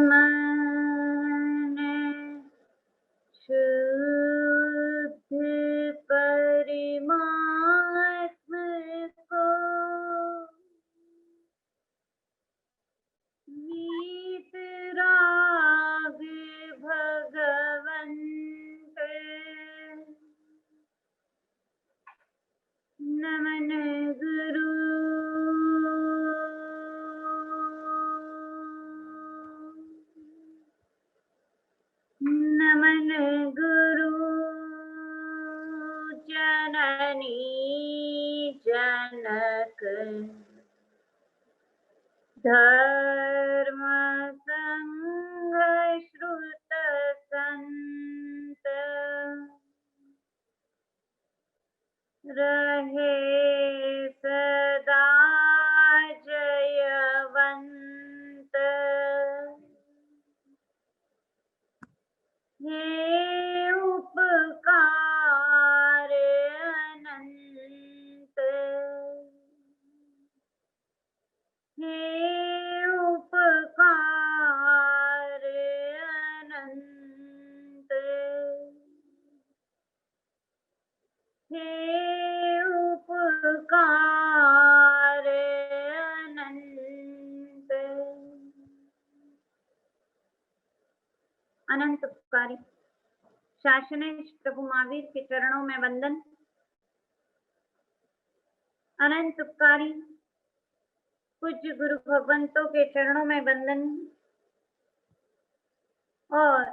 मन शुद्ध परमात्म को वीतराग भगवंत नमन गुरु नमन गुरु जननी जनक धर्म संघ श्रुत संत रहे सदा जयवंत। हे उपकार अनंत, हे उपकार अनंत, हे उपकार अनंत। अनंत उपकारी शासनेश प्रभु महावीर के चरणों में वंदन। अनंत उपकारी पूज्य गुरु भगवंतों के चरणों में वंदन और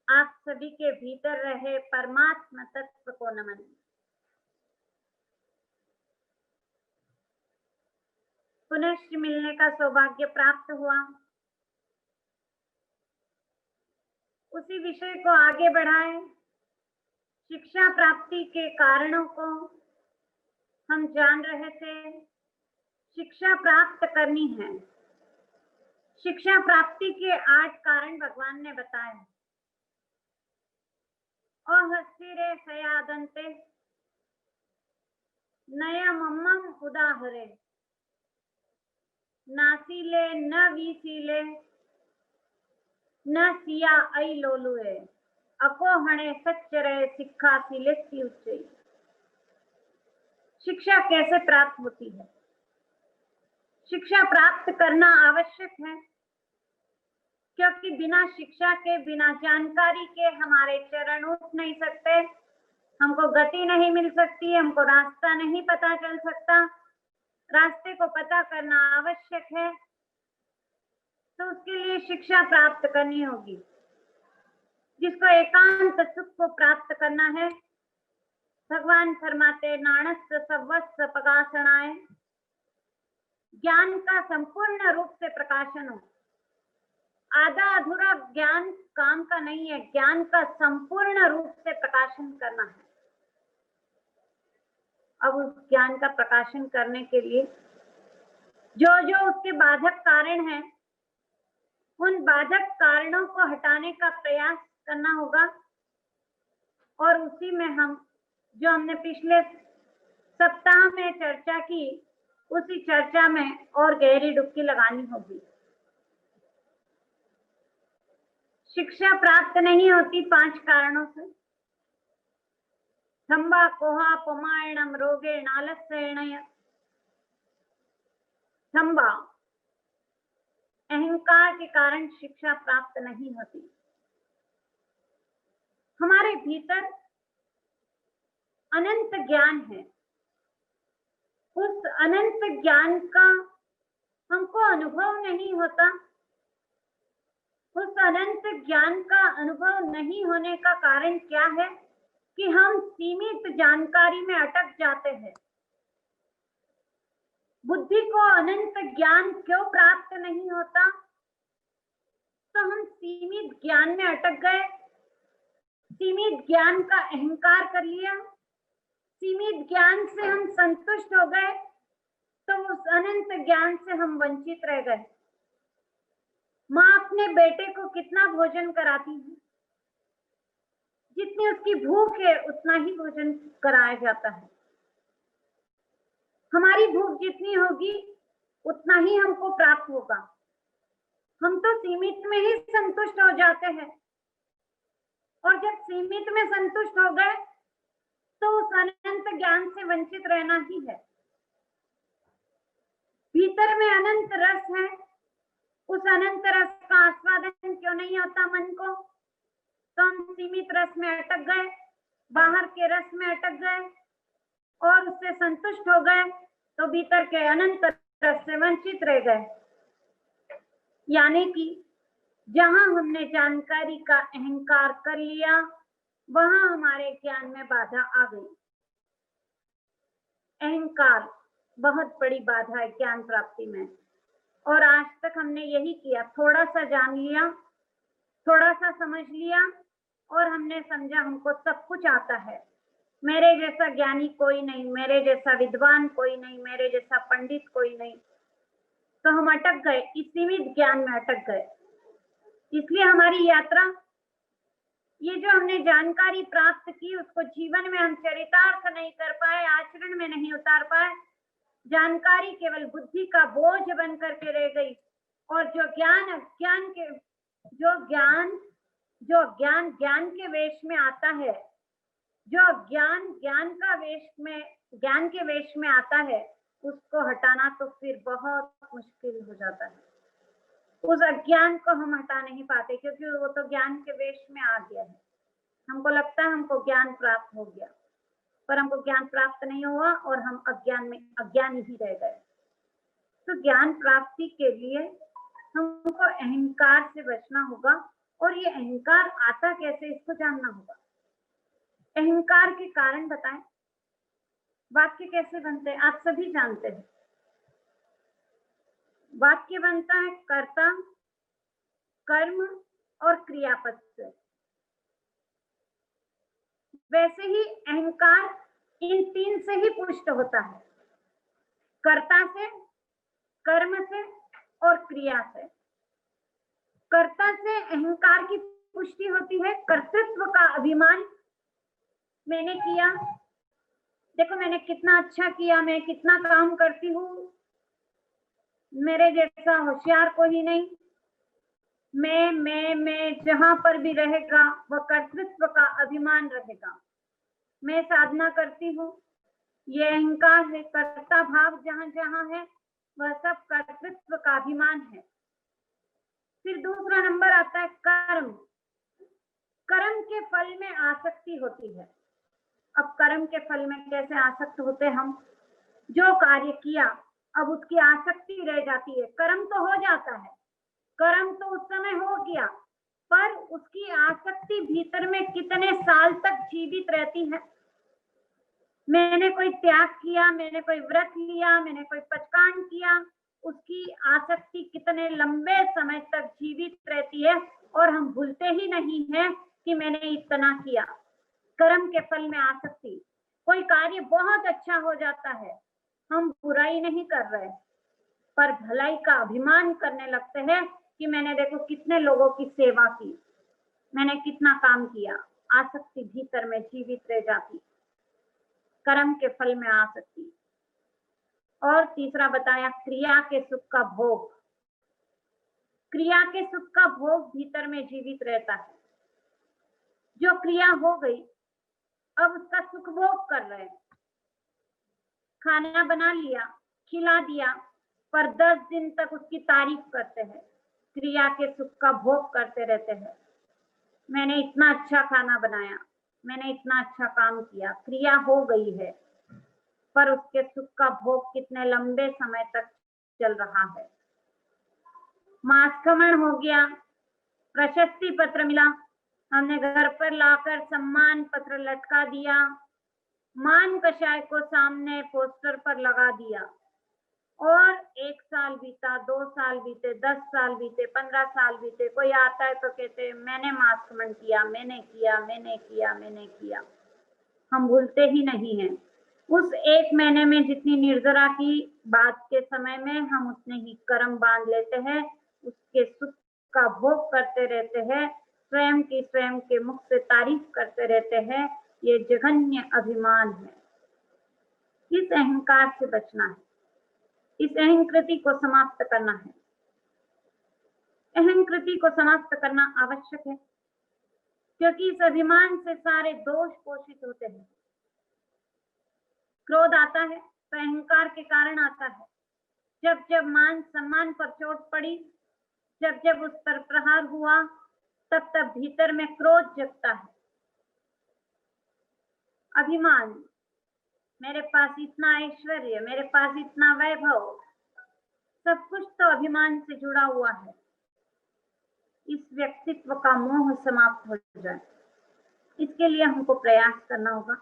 आप सभी के भीतर रहे परमात्मा तत्व को नमन। पुनश्च मिलने का सौभाग्य प्राप्त हुआ। उसी विषय को आगे बढ़ाएं। शिक्षा प्राप्ति के कारणों को हम जान रहे थे। शिक्षा प्राप्त करनी है। शिक्षा प्राप्ति के 8 कारण भगवान ने बताए। हस्तिरे सयादंते नयमम्मम उदाहरे नासीले न वीसीले न सिया ऐ लोलुए अकोहणे सच्चरे सिक्खा सिलेसी उच्चई। शिक्षा कैसे प्राप्त होती है? शिक्षा प्राप्त करना आवश्यक है, क्योंकि बिना शिक्षा के, बिना जानकारी के हमारे चरण उठ नहीं सकते, हमको गति नहीं मिल सकती, हमको रास्ता नहीं पता चल सकता। रास्ते को पता करना आवश्यक है, तो उसके लिए शिक्षा प्राप्त करनी होगी। जिसको एकांत सुख को प्राप्त करना है, भगवान फरमाते नाणस्य सर्वस्व प्रकाशनाय, ज्ञान का संपूर्ण रूप से प्रकाशन हो। आधा अधूरा ज्ञान काम का नहीं है, ज्ञान का संपूर्ण रूप से प्रकाशन करना है। अब उस ज्ञान का प्रकाशन करने के लिए जो जो उसके बाधक कारण हैं, उन बाधक कारणों को हटाने का प्रयास करना होगा। और उसी में हम जो हमने पिछले सप्ताह में चर्चा की, उसी चर्चा में और गहरी डुबकी लगानी होगी। शिक्षा प्राप्त नहीं होती 5 कारणों से। थंबा कोहा पुमायणम रोगे नालस्यणय। थंबा अहंकार के कारण शिक्षा प्राप्त नहीं होती। हमारे भीतर अनंत ज्ञान है। उस अनंत ज्ञान का हमको अनुभव नहीं होता। उस अनंत ज्ञान का अनुभव नहीं होने का कारण क्या है कि हम सीमित जानकारी में अटक जाते हैं। बुद्धि को अनंत ज्ञान क्यों प्राप्त नहीं होता? तो हम सीमित ज्ञान में अटक गए, सीमित ज्ञान का अहंकार कर लिया, सीमित ज्ञान से हम संतुष्ट हो गए, तो उस अनंत ज्ञान से हम वंचित रह गए। माँ अपने बेटे को कितना भोजन कराती है, जितनी उसकी भूख है उतना ही भोजन कराया जाता है। हमारी भूख जितनी होगी उतना ही हमको प्राप्त होगा। हम तो सीमित में ही संतुष्ट हो जाते हैं, और जब सीमित में संतुष्ट हो गए तो उस अनंत ज्ञान से वंचित रहना ही है। भीतर में अनंत रस है, उस अनंत रस का आस्वादन क्यों नहीं होता मन को? तो हम सीमित रस में अटक गए, बाहर के रस में अटक गए और उससे संतुष्ट हो गए, तो भीतर के अनंत रस से वंचित रह गए। यानी कि जहां हमने जानकारी का अहंकार कर लिया, वहां हमारे ज्ञान में बाधा आ गई। अहंकार बहुत बड़ी बाधा है ज्ञान प्राप्ति में, और आज तक हमने यही किया, थोड़ा सा जान लिया, थोड़ा सा समझ लिया, और हमने समझा हमको सब कुछ आता है, मेरे जैसा ज्ञानी कोई नहीं, मेरे जैसा विद्वान कोई नहीं, मेरे जैसा पंडित कोई नहीं। तो हम अटक गए, इस सीमित ज्ञान में अटक गए। इसलिए हमारी यात्रा, ये जो हमने जानकारी प्राप्त की, उसको जीवन में हम चरितार्थ नहीं कर पाए, आचरण में नहीं उतार पाए। जानकारी केवल बुद्धि का बोझ बन करके रह गई, और जो ज्ञान अज्ञान के, जो ज्ञान ज्ञान के वेश में आता है, जो ज्ञान ज्ञान के वेश में आता है, उसको हटाना तो फिर बहुत मुश्किल हो जाता है। उस अज्ञान को हम हटा नहीं पाते, क्योंकि वो तो ज्ञान के वेश में आ गया है। हमको लगता है हमको ज्ञान प्राप्त हो गया, पर हमको ज्ञान प्राप्त नहीं हुआ और हम अज्ञान में अज्ञानी ही रह गए। तो ज्ञान प्राप्ति के लिए हमको अहंकार से बचना होगा, और ये अहंकार आता कैसे, इसको जानना होगा। अहंकार के कारण बताएं, वाक्य कैसे बनते हैं? आप सभी जानते हैं, वाक्य बनता है कर्ता, कर्म और क्रियापद से। वैसे ही अहंकार इन तीन से ही पुष्ट होता है, कर्ता से, कर्म से और क्रिया से। कर्ता से अहंकार की पुष्टि होती है, कर्तृत्व का अभिमान, मैंने किया, देखो मैंने कितना अच्छा किया, मैं कितना काम करती हूँ, मेरे जैसा होशियार कोई नहीं। मैं जहां पर भी रहेगा वह कर्तृत्व का अभिमान रहेगा। मैं साधना करती हूँ, ये अहंकार है, कर्ता भाव जहां जहां है वह सब कर्तृत्व का अभिमान है। फिर दूसरा नंबर आता है कर्म। कर्म के फल में आसक्ति होती है। अब कर्म के फल में कैसे आसक्त होते हम? जो कार्य किया अब उसकी आसक्ति रह जाती है। कर्म तो हो जाता है, कर्म तो उस समय हो गया, पर उसकी आसक्ति भीतर में कितने साल तक जीवित रहती है। मैंने कोई त्याग किया, मैंने कोई व्रत लिया, मैंने कोई पचकान किया, उसकी आसक्ति कितने लंबे समय तक जीवित रहती है, और हम भूलते ही नहीं है कि मैंने इतना किया। कर्म के फल में आसक्ति। कोई कार्य बहुत अच्छा हो जाता है, हम बुराई नहीं कर रहे, पर भलाई का अभिमान करने लगते हैं कि मैंने देखो कितने लोगों की सेवा की, मैंने कितना काम किया। आसक्ति भीतर में जीवित रह जाती, कर्म के फल में आसक्ति। और तीसरा बताया क्रिया के सुख का भोग। क्रिया के सुख का भोग भीतर में जीवित रहता है। जो क्रिया हो गई, अब उसका सुख भोग कर रहे हैं। खाना बना लिया, खिला दिया, पर 10 दिन तक उसकी तारीफ करते हैं, क्रिया के सुख का भोग करते रहते हैं। मैंने इतना अच्छा खाना बनाया, मैंने इतना अच्छा काम किया, क्रिया हो गई है, पर उसके सुख का भोग कितने लंबे समय तक चल रहा है। मास्कमण हो गया, प्रशस्ति पत्र मिला, हमने घर पर लाकर सम्मान पत्र लटका दिया, मान कषाय को सामने पोस्टर पर लगा दिया, और 1 साल बीता, 2 साल बीते, 10 साल बीते, 15 साल बीते, कोई आता है तो कहते मैंने मास्कमण किया, मैंने किया, मैंने किया, मैंने किया। हम भूलते ही नहीं हैं। उस 1 महीने में जितनी निर्जरा की, बाद के समय में हम उतने ही कर्म बांध लेते हैं, उसके सुख का भोग करते रहते हैं, स्वयं के मुख से तारीफ करते रहते हैं। ये जघन्य अभिमान है। इस अहंकार से बचना है, इस अहंकृति को समाप्त करना है। अहंकृति को समाप्त करना आवश्यक है, क्योंकि इस अभिमान से सारे दोष पोषित होते हैं। क्रोध आता है तो अहंकार के कारण आता है। जब जब मान सम्मान पर चोट पड़ी, जब जब उस पर प्रहार हुआ, तब तब भीतर में क्रोध जगता है। अभिमान, मेरे पास इतना ऐश्वर्य, मेरे पास इतना वैभव, सब कुछ तो अभिमान से जुड़ा हुआ है। इस व्यक्तित्व का मोह समाप्त हो जाए, इसके लिए हमको प्रयास करना होगा।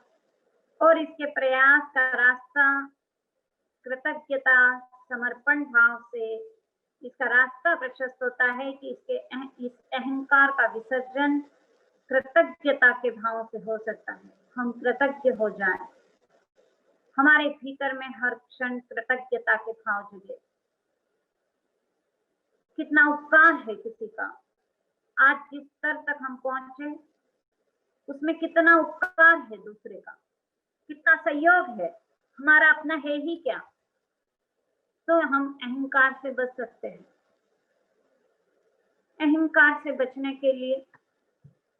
और इसके प्रयास का रास्ता कृतज्ञता, समर्पण भाव से इसका रास्ता प्रशस्त होता है कि इस अहंकार का विसर्जन कृतज्ञता के भाव से हो सकता है। हम कृतज्ञ हो जाएं, हमारे भीतर में हर क्षण कृतज्ञता के भाव जगे। कितना उपकार है किसी का, आज जिस स्तर तक हम पहुंचे उसमें कितना उपकार है दूसरे का, कितना सहयोग है, हमारा अपना है ही क्या। तो हम अहंकार से बच सकते हैं। अहंकार से बचने के लिए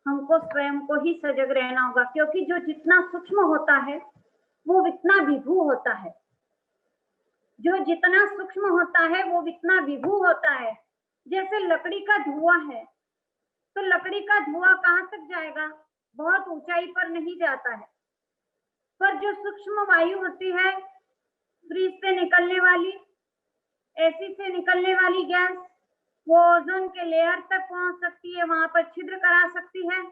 हमको स्वयं को ही सजग रहना होगा, क्योंकि जो जितना सूक्ष्म होता है वो इतना विभू होता है। जो जितना सूक्ष्म होता है वो इतना विभू होता है। जैसे लकड़ी का धुआं है, तो लकड़ी का धुआं कहाँ तक जाएगा? बहुत ऊंचाई पर नहीं जाता है। पर जो सूक्ष्म वायु होती है, फ्रिज से निकलने वाली, एसी से निकलने वाली गैस, वो ओजोन के लेयर तक पहुंच सकती है, वहां पर छिद्र करा सकती है।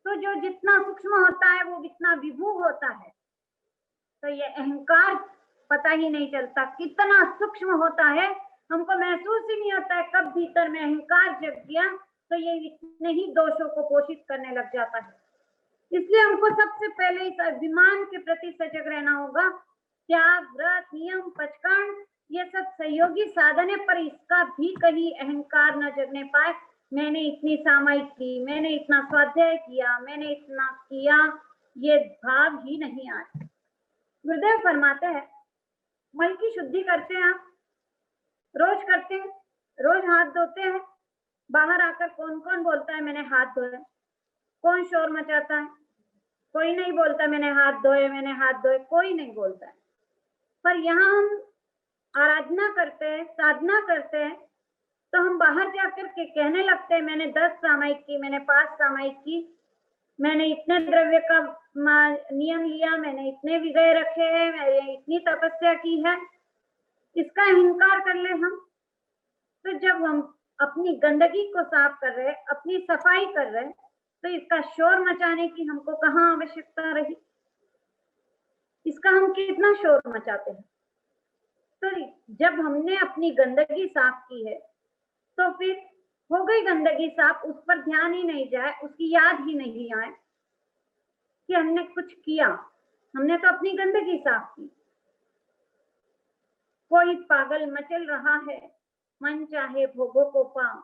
तो जो जितना सूक्ष्म होता है वो इतना विभू होता है। तो ये अहंकार पता ही नहीं चलता कितना सूक्ष्म होता है, हमको महसूस ही नहीं होता है कब भीतर में अहंकार जग गया तो ये इतने ही दोषों को पोषित करने लग जाता है। इसलिए हमको सबसे पहले इस अभिमान के प्रति सजग रहना होगा। त्याग, व्रत, नियम, पचकर्ण, ये सब सहयोगी साधन है, पर इसका भी कहीं अहंकार न जगने पाए। मैंने इतनी सामायिक की, मैंने इतना स्वाध्याय किया, मैंने इतना किया, ये भाव ही नहीं आए। गुरुदेव फरमाते हैं, मन की शुद्धि करते हैं आप, रोज करते हैं, रोज हाथ धोते हैं। बाहर आकर कौन कौन बोलता है मैंने हाथ धोए? कौन शोर मचाता है? कोई नहीं बोलता मैंने हाथ धोए, मैंने हाथ धोए, कोई नहीं बोलता है। पर यहाँ हम आराधना करते हैं, साधना करते हैं, तो हम बाहर जाकर के कहने लगते हैं मैंने 10 सामायिक की, मैंने 5 सामायिक की, मैंने इतने द्रव्य का नियम लिया, मैंने इतने विजय रखे हैं, मैंने इतनी तपस्या की है। इसका अहंकार कर ले हम। तो जब हम अपनी गंदगी को साफ कर रहे, अपनी सफाई कर रहे, तो इसका शोर मचाने की हमको कहाँ आवश्यकता रही? इसका हम कितना शोर मचाते हैं। तो जब हमने अपनी गंदगी साफ की है तो फिर हो गई गंदगी साफ, उस पर ध्यान ही नहीं जाए, उसकी याद ही नहीं आए कि हमने कुछ किया, हमने तो अपनी गंदगी साफ की। कोई पागल मचल रहा है, मन चाहे भोगों को पाओ।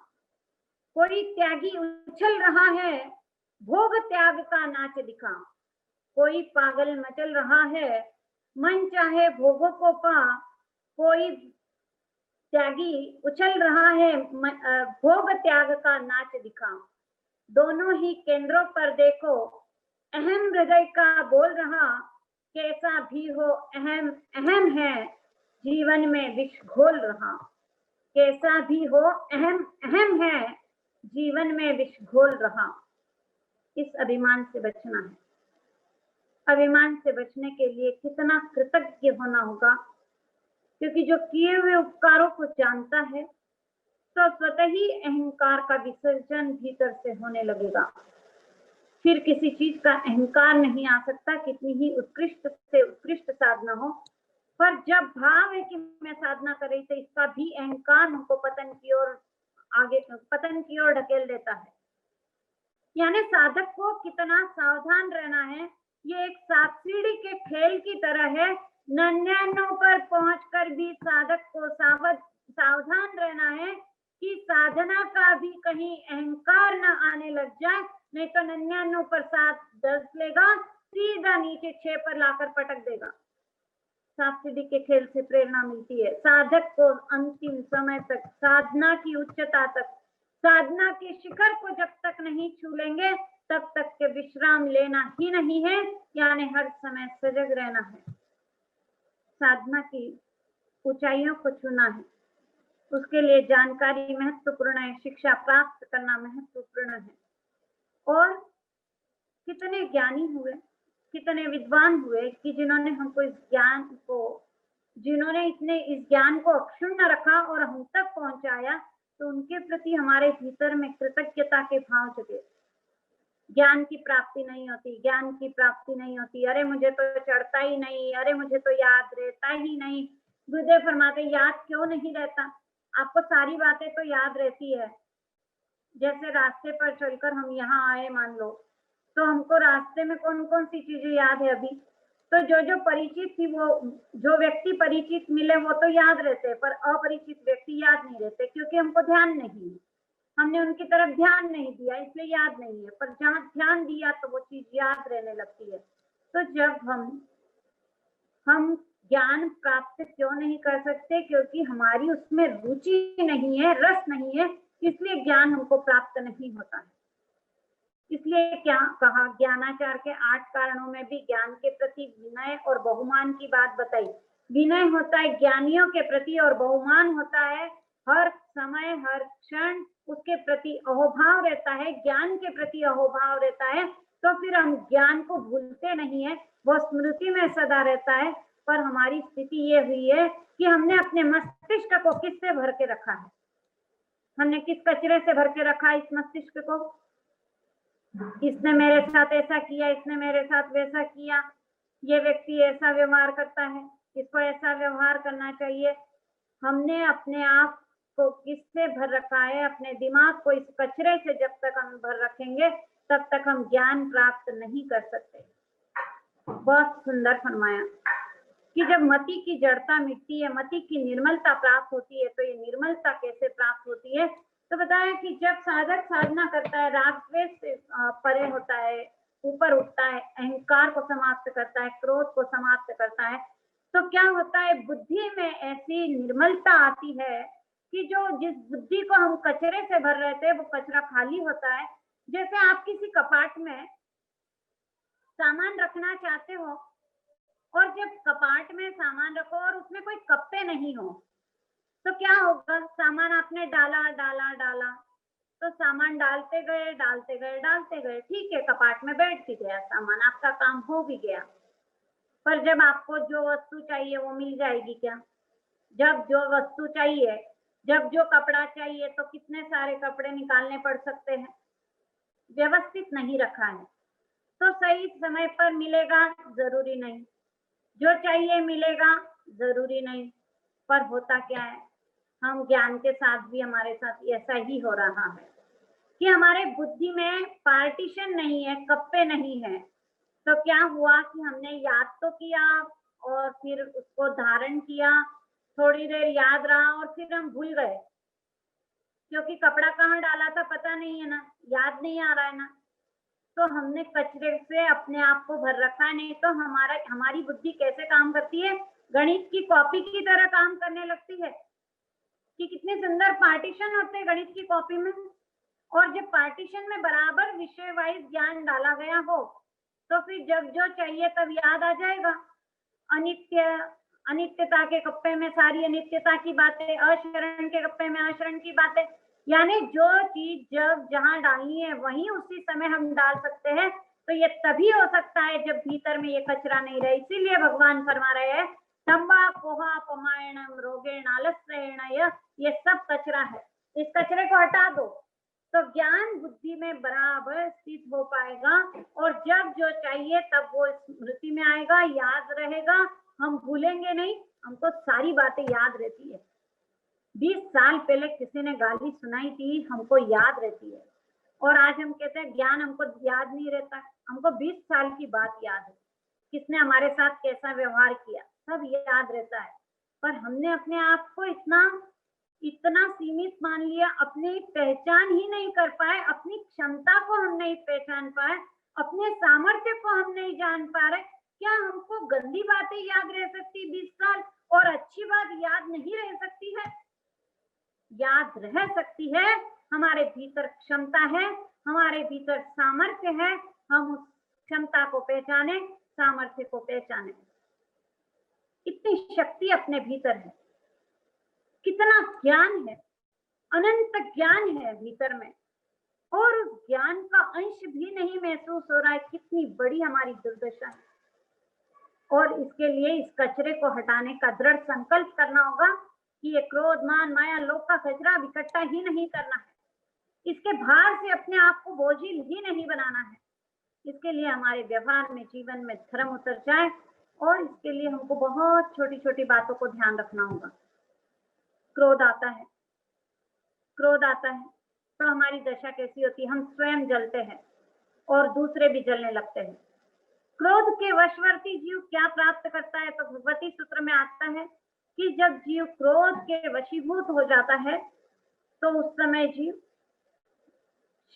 कोई त्यागी उछल रहा है, भोग त्याग का नाच दिखा। कोई पागल मचल रहा है, मन चाहे भोगों को पा। कोई त्यागी उछल रहा है, भोग त्याग का नाच दिखा। दोनों ही केंद्रों पर देखो, अहम हृदय का बोल रहा, कैसा भी हो अहम अहम है, जीवन में विष घोल रहा। कैसा भी हो अहम अहम है, जीवन में विष घोल रहा। इस अभिमान से बचना है। अभिमान से बचने के लिए कितना कृतज्ञ होना होगा, क्योंकि जो किए हुए उपकारों को जानता है तो स्वतः ही अहंकार का विसर्जन भीतर से होने लगेगा। फिर किसी चीज का अहंकार नहीं आ सकता, कितनी ही उत्कृष्ट से उत्कृष्ट साधना हो। पर जब भाव है कि मैं साधना कर रही, तो इसका भी अहंकार हमको पतन की ओर ढकेल देता है। यानी साधक को कितना सावधान रहना है। ये एक सांप सीढ़ी के खेल की तरह है। 99 पर पहुंचकर भी साधक को सावधान रहना है कि साधना का भी कहीं अहंकार न आने लग जाए, नहीं तो 99 पर 7 10 लेगा, सीधा नीचे 6 पर लाकर पटक देगा। सांप सीढ़ी के खेल से प्रेरणा मिलती है। साधक को अंतिम समय तक, साधना की उच्चता तक साधना के शिखर को जब तक नहीं छू लेंगे तब तक के विश्राम लेना ही नहीं है, यानी हर समय सजग रहना है। साधना की ऊंचाइयों को छूना है, उसके लिए जानकारी महत्वपूर्ण है, शिक्षा प्राप्त करना महत्वपूर्ण है। और कितने ज्ञानी हुए, कितने विद्वान हुए कि जिन्होंने हमको इस ज्ञान को, जिन्होंने इस ज्ञान को अक्षुण्ण रखा और हम तक पहुंचाया, तो उनके प्रति हमारे भीतर में कृतज्ञता के भाव जगे। ज्ञान की प्राप्ति नहीं होती, ज्ञान की प्राप्ति नहीं होती, अरे मुझे तो चढ़ता ही नहीं, अरे मुझे तो याद रहता ही नहीं। गुरुदेव फरमाते याद क्यों नहीं रहता? आपको सारी बातें तो याद रहती है। जैसे रास्ते पर चलकर हम यहाँ आए मान लो, तो हमको रास्ते में कौन कौन सी चीजें याद है अभी? तो जो परिचित थी, वो जो व्यक्ति परिचित मिले वो तो याद रहते, पर अपरिचित व्यक्ति याद नहीं रहते, क्योंकि हमको ध्यान नहीं है, हमने उनकी तरफ ध्यान नहीं दिया, इसलिए याद नहीं है। पर जहाँ ध्यान दिया तो वो चीज याद रहने लगती है। तो जब हम ज्ञान प्राप्त क्यों नहीं कर सकते? क्योंकि हमारी उसमें रुचि नहीं है, रस नहीं है, इसलिए ज्ञान हमको प्राप्त नहीं होता है। इसलिए क्या कहा, ज्ञानाचार के 8 कारणों में भी ज्ञान के प्रति विनय और बहुमान की बात बताई। विनय होता है ज्ञानियों के प्रति और बहुमान होता है हर समय हर क्षण उसके प्रति अहोभाव रहता है, ज्ञान के प्रति अहोभाव रहता है। तो फिर हम ज्ञान को भूलते नहीं है, वो स्मृति में सदा रहता है। पर हमारी स्थिति ये हुई है कि हमने अपने मस्तिष्क को किससे भर के रखा है? हमने किस कचरे से भर के रखा है इस मस्तिष्क को? इसने मेरे साथ ऐसा किया, इसने मेरे साथ वैसा किया, ये व्यक्ति ऐसा व्यवहार करता है, इसको ऐसा व्यवहार करना चाहिए। हमने अपने आप को किससे भर रखा है? अपने दिमाग को इस कचरे से जब तक हम भर रखेंगे तब तक हम ज्ञान प्राप्त नहीं कर सकते। बहुत सुंदर फरमाया कि जब मति की जड़ता मिटती है, मति की निर्मलता प्राप्त होती है, तो ये निर्मलता कैसे प्राप्त होती है? तो बताया कि जब साधक साधना करता है, राग द्वेष से परे होता है, ऊपर उठता है, अहंकार को समाप्त करता है, क्रोध को समाप्त करता है, तो क्या होता है? बुद्धि में ऐसी निर्मलता आती है कि जो जिस बुद्धि को हम कचरे से भर रहे थे वो कचरा खाली होता है। जैसे आप किसी कपाट में सामान रखना चाहते हो और जब कपाट में सामान रखो और उसमें कोई कप्पे नहीं हो, तो क्या होगा? सामान आपने डाला डाला डाला, तो सामान डालते गए डालते गए डालते गए, ठीक है, कपाट में बैठ भी गया सामान, आपका काम हो भी गया। पर जब आपको जो वस्तु चाहिए वो मिल जाएगी क्या? जब जो वस्तु चाहिए, जब जो कपड़ा चाहिए, तो कितने सारे कपड़े निकालने पड़ सकते हैं। व्यवस्थित नहीं रखा है तो सही समय पर मिलेगा जरूरी नहीं, जो चाहिए मिलेगा जरूरी नहीं। पर होता क्या है, हम ज्ञान के साथ भी हमारे साथ ऐसा ही हो रहा है कि हमारे बुद्धि में पार्टीशन नहीं है, कप्पे नहीं है। तो क्या हुआ कि हमने याद तो किया और फिर उसको धारण किया, थोड़ी देर याद रहा और फिर हम भूल गए, क्योंकि कपड़ा कहाँ डाला था पता नहीं है ना, याद नहीं आ रहा है ना। तो हमने कचरे से अपने आप को भर रखा है। नहीं तो हमारी बुद्धि कैसे काम करती है? गणित की कॉपी की तरह काम करने लगती है कि कितने सुंदर पार्टीशन होते हैं गणित की कॉपी में, और जब पार्टीशन में बराबर विषय वाइज ज्ञान डाला गया हो तो फिर जब जो चाहिए तब याद आ जाएगा। अनित्यता के कप्पे में सारी अनित्यता की बातें, अशरण के कप्पे में अशरण की बातें, यानी जो चीज जब जहां डालनी है वहीं उसी समय हम डाल सकते हैं। तो ये तभी हो सकता है जब भीतर में ये कचरा नहीं रहे। इसीलिए भगवान फरमा रहे हैं तंबा पोहा पमायणम रोगेण आलस्येण, ये सब कचरा है, इस कचरे को हटा दो तो ज्ञान बुद्धि में बराबर स्थित हो पाएगा, और जब जो चाहिए तब वो स्मृति में आएगा, याद रहेगा, हम भूलेंगे नहीं, हमको सारी बातें याद रहती है। 20 साल पहले किसी ने गाली सुनाई थी, हमको याद रहती है। और आज हम कहते हैं ज्ञान हमको याद नहीं रहता, हमको 20 साल की बात याद है, किसने हमारे साथ कैसा व्यवहार किया, सब याद रहता है। पर हमने अपने आप को इतना सीमित मान लिया, अपनी पहचान ही नहीं कर पाए, अपनी क्षमता को हम नहीं पहचान पाए, अपने सामर्थ्य को हम नहीं जान पा रहे। क्या हमको गंदी बातें याद रह सकती 20 साल और अच्छी बात याद नहीं रह सकती है? याद रह सकती है, हमारे भीतर क्षमता है, हमारे भीतर सामर्थ्य है, हम उस क्षमता को पहचाने, सामर्थ्य को पहचाने। इतनी शक्ति अपने भीतर है, कितना ज्ञान है, अनंत ज्ञान है भीतर में, और उस ज्ञान का अंश भी नहीं महसूस हो रहा है। कितनी बड़ी हमारी दुर्दशा है। और इसके लिए इस कचरे को हटाने का दृढ़ संकल्प करना होगा कि ये क्रोध, मान, माया, लोभ का कचरा इकट्ठा ही नहीं करना है। इसके भार से अपने आप को बोझिल ही नहीं बनाना है। इसके लिए हमारे व्यवहार में, जीवन में धर्म उतर जाए, और इसके लिए हमको बहुत छोटी छोटी बातों को ध्यान रखना होगा। क्रोध आता है, क्रोध आता है तो हमारी दशा कैसी होती है? हम स्वयं जलते हैं और दूसरे भी जलने लगते हैं। क्रोध के वशवर्ती जीव क्या प्राप्त करता है? तो भगवती सूत्र में आता है कि जब जीव क्रोध के वशीभूत हो जाता है तो उस समय जीव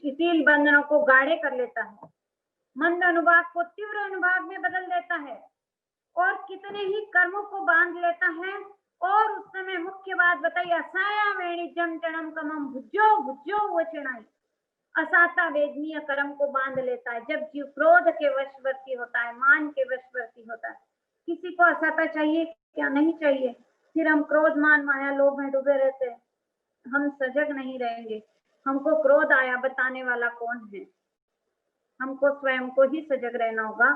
शिथिल बंधनों को गाढ़े कर लेता है, मंद अनुभाग को तीव्र अनुभाग में बदल देता है, और कितने ही कर्मों को बांध लेता है। और उस समय मुख्य बात बताइए, असाया वेणी जम जणम कमम भुजो भुजो वो चिणाई, असाता वेदनीय कर्म को बांध लेता है। जब जीव क्रोध के वशवर्ती होता है, मान के वशवर्ती होता है। किसी को असाता चाहिए क्या? नहीं चाहिए। फिर हम क्रोध, मान, माया, लोभ में डूबे रहते हैं, हम सजग नहीं रहेंगे। हमको क्रोध आया बताने वाला कौन है? हमको स्वयं को ही सजग रहना होगा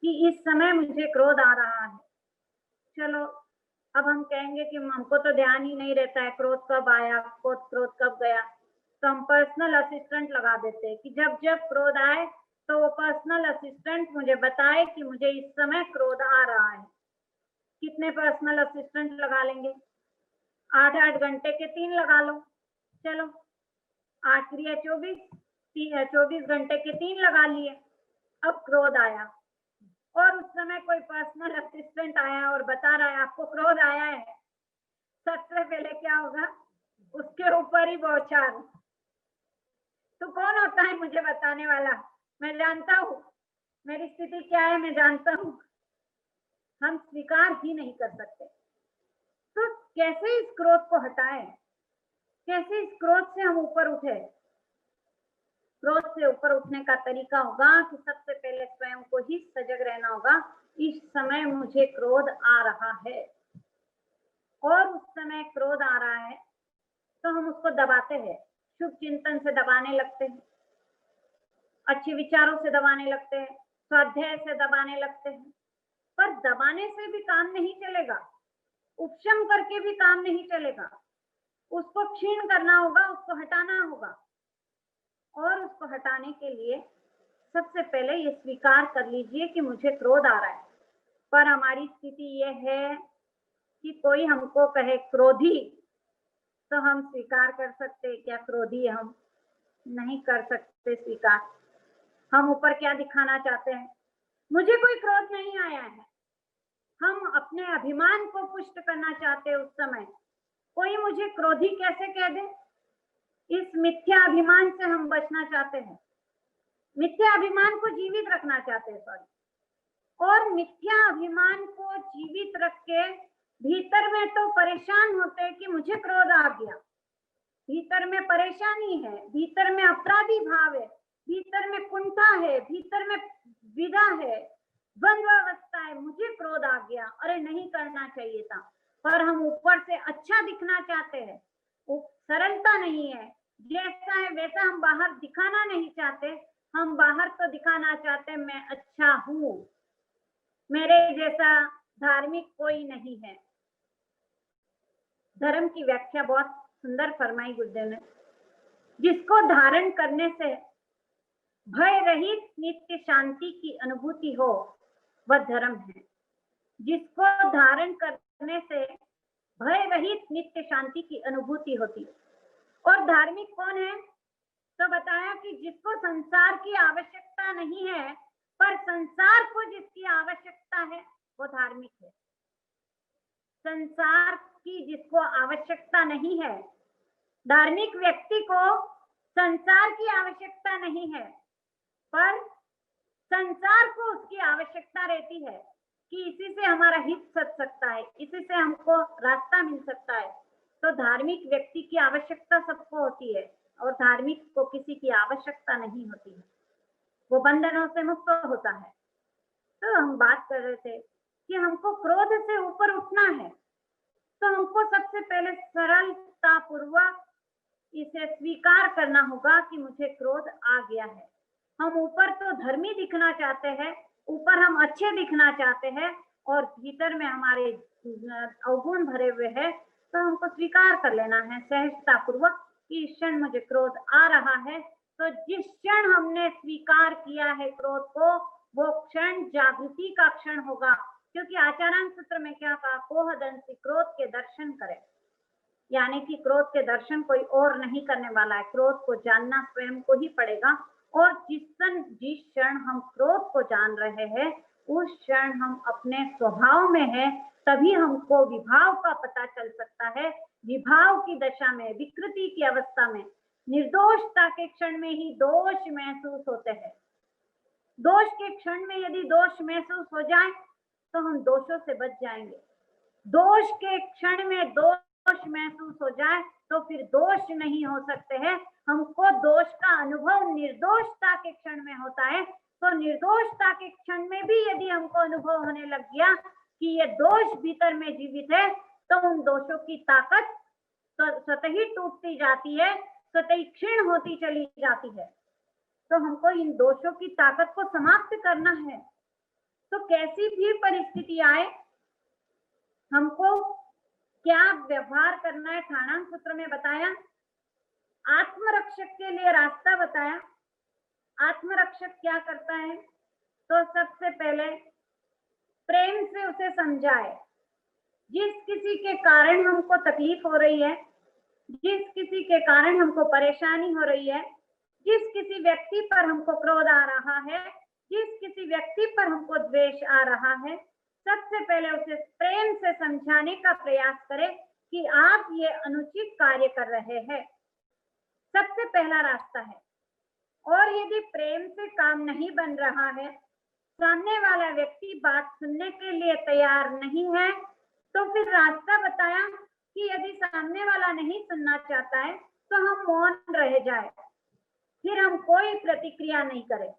कि इस समय मुझे क्रोध आ रहा है। चलो, अब हम कहेंगे कि हमको तो ध्यान ही नहीं रहता है क्रोध कब आया, क्रोध कब गया, तो हम पर्सनल असिस्टेंट लगा देते हैं कि जब जब क्रोध आए तो वो पर्सनल असिस्टेंट मुझे बताए कि मुझे इस समय क्रोध आ रहा है। कितने पर्सनल असिस्टेंट लगा लेंगे? 8-8 घंटे के 3 लगा लो। चलो, 8 या 24 घंटे के 3 लगा लिए। अब क्रोध आया और उस समय कोई पर्सनल असिस्टेंट आया और बता रहा है आपको क्रोध आया है, सबसे पहले क्या होगा? उसके ऊपर ही बौछार। तो कौन होता है मुझे बताने वाला? मैं जानता हूँ मेरी स्थिति क्या है, मैं जानता हूँ। हम स्वीकार ही नहीं कर सकते। तो कैसे इस क्रोध को हटाएं? कैसे इस क्रोध से हम ऊपर उठे? क्रोध से ऊपर उठने का तरीका होगा कि सबसे पहले स्वयं को ही सजग रहना होगा। इस समय मुझे क्रोध आ रहा है, और उस समय क्रोध आ रहा है तो हम उसको दबाते हैं। शुभ चिंतन से दबाने लगते हैं, अच्छे विचारों से दबाने लगते हैं, स्वाध्याय से दबाने लगते हैं। पर दबाने से भी काम नहीं चलेगा, उपशम करके भी काम नहीं चलेगा। उसको क्षीण करना होगा, उसको हटाना होगा। और उसको हटाने के लिए सबसे पहले ये स्वीकार कर लीजिए कि मुझे क्रोध आ रहा है। पर हमारी स्थिति ये है कि कोई हमको कहे क्रोधी, तो हम स्वीकार कर सकते क्या क्रोधी? हम नहीं कर सकते स्वीकार। हम ऊपर क्या दिखाना चाहते हैं? मुझे कोई क्रोध नहीं आया है। हम अपने अभिमान को पुष्ट करना चाहते हैं। उस समय कोई मुझे क्रोधी कैसे कह दे, इस मिथ्या अभिमान से हम बचना चाहते हैं। मिथ्या अभिमान को जीवित रखना चाहते हैं, सॉरी। और मिथ्या अभिमान को जीवित रख के भीतर में तो परेशान होते हैं कि मुझे क्रोध आ गया। भीतर में परेशानी है, भीतर में अपराधी भाव है, भीतर में कुंठा है, भीतर में विधा है, द्वंद्वावस्था है। मुझे क्रोध आ गया, अरे नहीं करना चाहिए था। पर हम ऊपर से अच्छा दिखना चाहते हैं, सरलता नहीं है। जैसा है वैसा हम बाहर दिखाना नहीं चाहते। हम बाहर तो दिखाना चाहते हैं मैं अच्छा हूँ, मेरे जैसा धार्मिक कोई नहीं है। धर्म की व्याख्या बहुत सुंदर फरमाई गुरुदेव ने। जिसको धारण करने से भय रहित नित्य शांति की अनुभूति हो, वह धर्म है। जिसको धारण करने से भय रहित नित्य शांति की अनुभूति होती। और धार्मिक कौन है? तो बताया कि जिसको संसार की आवश्यकता नहीं है, पर संसार को जिसकी आवश्यकता है, वो धार्मिक है। संसार की जिसको आवश्यकता नहीं है, धार्मिक व्यक्ति को संसार की आवश्यकता नहीं है, पर संसार को उसकी आवश्यकता रहती है कि इसी से हमारा हित सच सकता है, इसी से हमको रास्ता मिल सकता है। तो धार्मिक व्यक्ति की आवश्यकता सबको होती है, और धार्मिक को किसी की आवश्यकता नहीं होती है, वो बंधनों से मुक्त होता है। तो हम बात कर रहे थे कि हमको क्रोध से ऊपर उठना है, तो हमको सबसे पहले सरलता पूर्वक इसे स्वीकार करना होगा कि मुझे क्रोध आ गया है। हम ऊपर तो धर्मी दिखना चाहते हैं, ऊपर हम अच्छे दिखना चाहते हैं और भीतर में हमारे अवगुण भरे हुए हैं, तो हमको स्वीकार कर लेना है सहजता पूर्वक कि इस क्षण मुझे क्रोध आ रहा है। तो जिस क्षण हमने स्वीकार किया है क्रोध को, वो क्षण जागृति का क्षण होगा, क्योंकि आचार्य सूत्र में क्या कहा, कोहदंसी क्रोध के दर्शन करें, यानी कि क्रोध के दर्शन कोई और नहीं करने वाला है, क्रोध को जानना स्वयं को ही पड़ेगा। और जिस क्षण हम क्रोध को जान रहे हैं, उस क्षण हम अपने स्वभाव में है, तभी हमको विभाव का पता चल सकता है। विभाव की दशा में, विकृति की अवस्था में, निर्दोषता के क्षण में ही दोष महसूस होते हैं। दोष के क्षण में यदि दोष महसूस हो जाए तो हम दोषों से बच जाएंगे। दोष के क्षण में दोष महसूस हो जाए तो फिर दोष नहीं हो सकते हैं। हमको दोष का अनुभव निर्दोषता के क्षण में होता है, तो निर्दोषता के क्षण में भी यदि हमको अनुभव होने लग गया कि ये दोष भीतर में जीवित है, तो उन दोषों की ताकत स्वतः ही टूटती जाती है, स्वतः ही क्षीण होती चली जाती है। तो हमको इन दोषों की ताकत को समाप्त करना है। तो कैसी भी परिस्थिति आए, हमको क्या व्यवहार करना है, ठाणांग सूत्र में बताया। आत्मरक्षक के लिए रास्ता बताया। आत्मरक्षक क्या करता है, तो सबसे पहले प्रेम से उसे समझाए। जिस किसी के कारण हमको तकलीफ हो रही है, जिस किसी के कारण हमको परेशानी हो रही है, जिस किसी व्यक्ति पर हमको क्रोध आ रहा है, जिस किसी व्यक्ति पर हमको द्वेष आ रहा है, सबसे पहले उसे प्रेम से समझाने का प्रयास करें कि आप ये अनुचित कार्य कर रहे हैं। सबसे पहला रास्ता है। और यदि प्रेम से काम नहीं बन रहा है, सामने वाला व्यक्ति बात सुनने के लिए तैयार नहीं है, तो फिर रास्ता बताया कि यदि सामने वाला नहीं सुनना चाहता है तो हम मौन रह जाए, फिर हम कोई प्रतिक्रिया नहीं करें।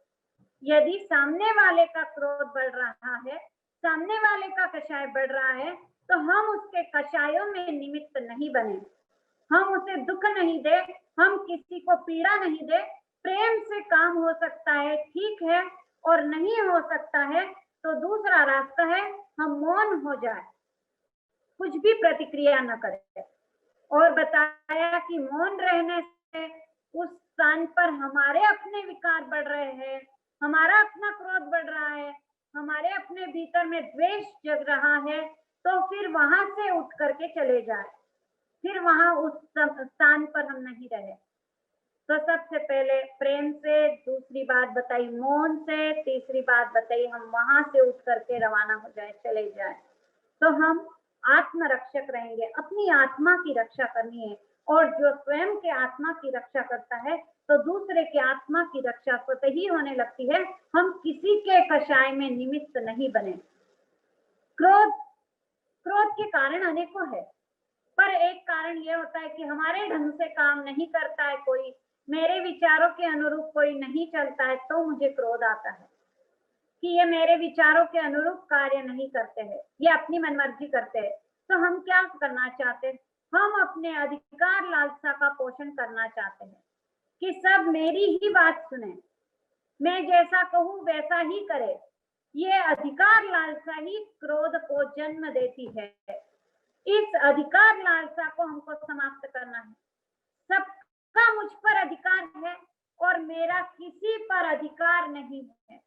यदि सामने वाले का क्रोध बढ़ रहा है, सामने वाले का कषाय बढ़ रहा है, तो हम उसके कषायों में निमित्त नहीं बने, हम उसे दुख नहीं दे, हम किसी को पीड़ा नहीं दे। प्रेम से काम हो सकता है, ठीक है, और नहीं हो सकता है तो दूसरा रास्ता है, हम मौन हो जाए, कुछ भी प्रतिक्रिया न करें। और बताया कि मौन रहने से उस स्थान पर हमारे अपने विकार बढ़ रहे हैं, हमारा अपना क्रोध बढ़ रहा है, हमारे अपने भीतर में द्वेष जग रहा है, तो फिर वहां से उठ करके चले जाए, फिर वहां उस स्थान पर हम नहीं रहे। तो सबसे पहले प्रेम से, दूसरी बात बताई मौन से, तीसरी बात बताई हम वहां से उठ करके रवाना हो जाए, चले जाए। तो हम आत्मरक्षक रहेंगे, अपनी आत्मा की रक्षा करनी है। और जो स्वयं के आत्मा की रक्षा करता है तो दूसरे के आत्मा की रक्षा स्वतः ही होने लगती है। हम किसी के कषाय में निमित्त नहीं बने। क्रोध के कारण अनेकों है, पर एक कारण यह होता है कि हमारे ढंग से काम नहीं करता है कोई, मेरे विचारों के अनुरूप कोई नहीं चलता है, तो मुझे क्रोध आता है कि ये मेरे विचारों के अनुरूप कार्य नहीं करते हैं, ये अपनी मनमर्जी करते हैं। तो हम क्या करना चाहते हैं, हम अपने अधिकार लालसा का पोषण करना चाहते हैं कि सब मेरी ही बात सुने, मैं जैसा कहूं वैसा ही करे। ये अधिकार लालसा ही क्रोध को जन्म देती है। इस अधिकार लालसा को हमको समाप्त करना है। सबका मुझ पर अधिकार है और मेरा किसी पर अधिकार नहीं है।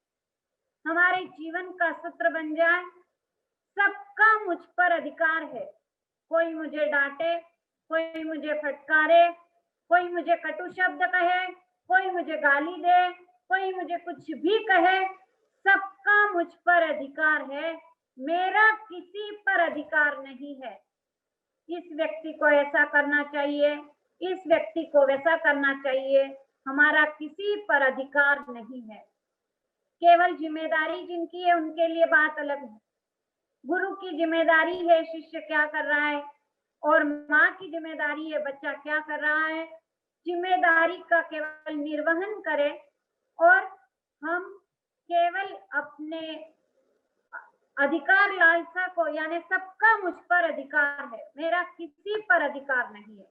हमारे जीवन का सूत्र बन जाए, सबका मुझ पर अधिकार है। कोई मुझे डांटे, कोई मुझे फटकारे, कोई मुझे कटु शब्द कहे, कोई मुझे गाली दे, कोई मुझे कुछ भी कहे, सबका मुझ पर अधिकार है, मेरा किसी पर अधिकार नहीं है। इस व्यक्ति को ऐसा करना चाहिए, इस व्यक्ति को वैसा करना चाहिए, हमारा किसी पर अधिकार नहीं है। केवल जिम्मेदारी जिनकी है उनके लिए बात अलग है। गुरु की जिम्मेदारी है शिष्य क्या कर रहा है, और माँ की जिम्मेदारी है बच्चा क्या कर रहा है। जिम्मेदारी का केवल निर्वहन करें और हम केवल अपने अधिकार लालसा को, यानी सबका मुझ पर अधिकार है, मेरा किसी पर अधिकार नहीं है,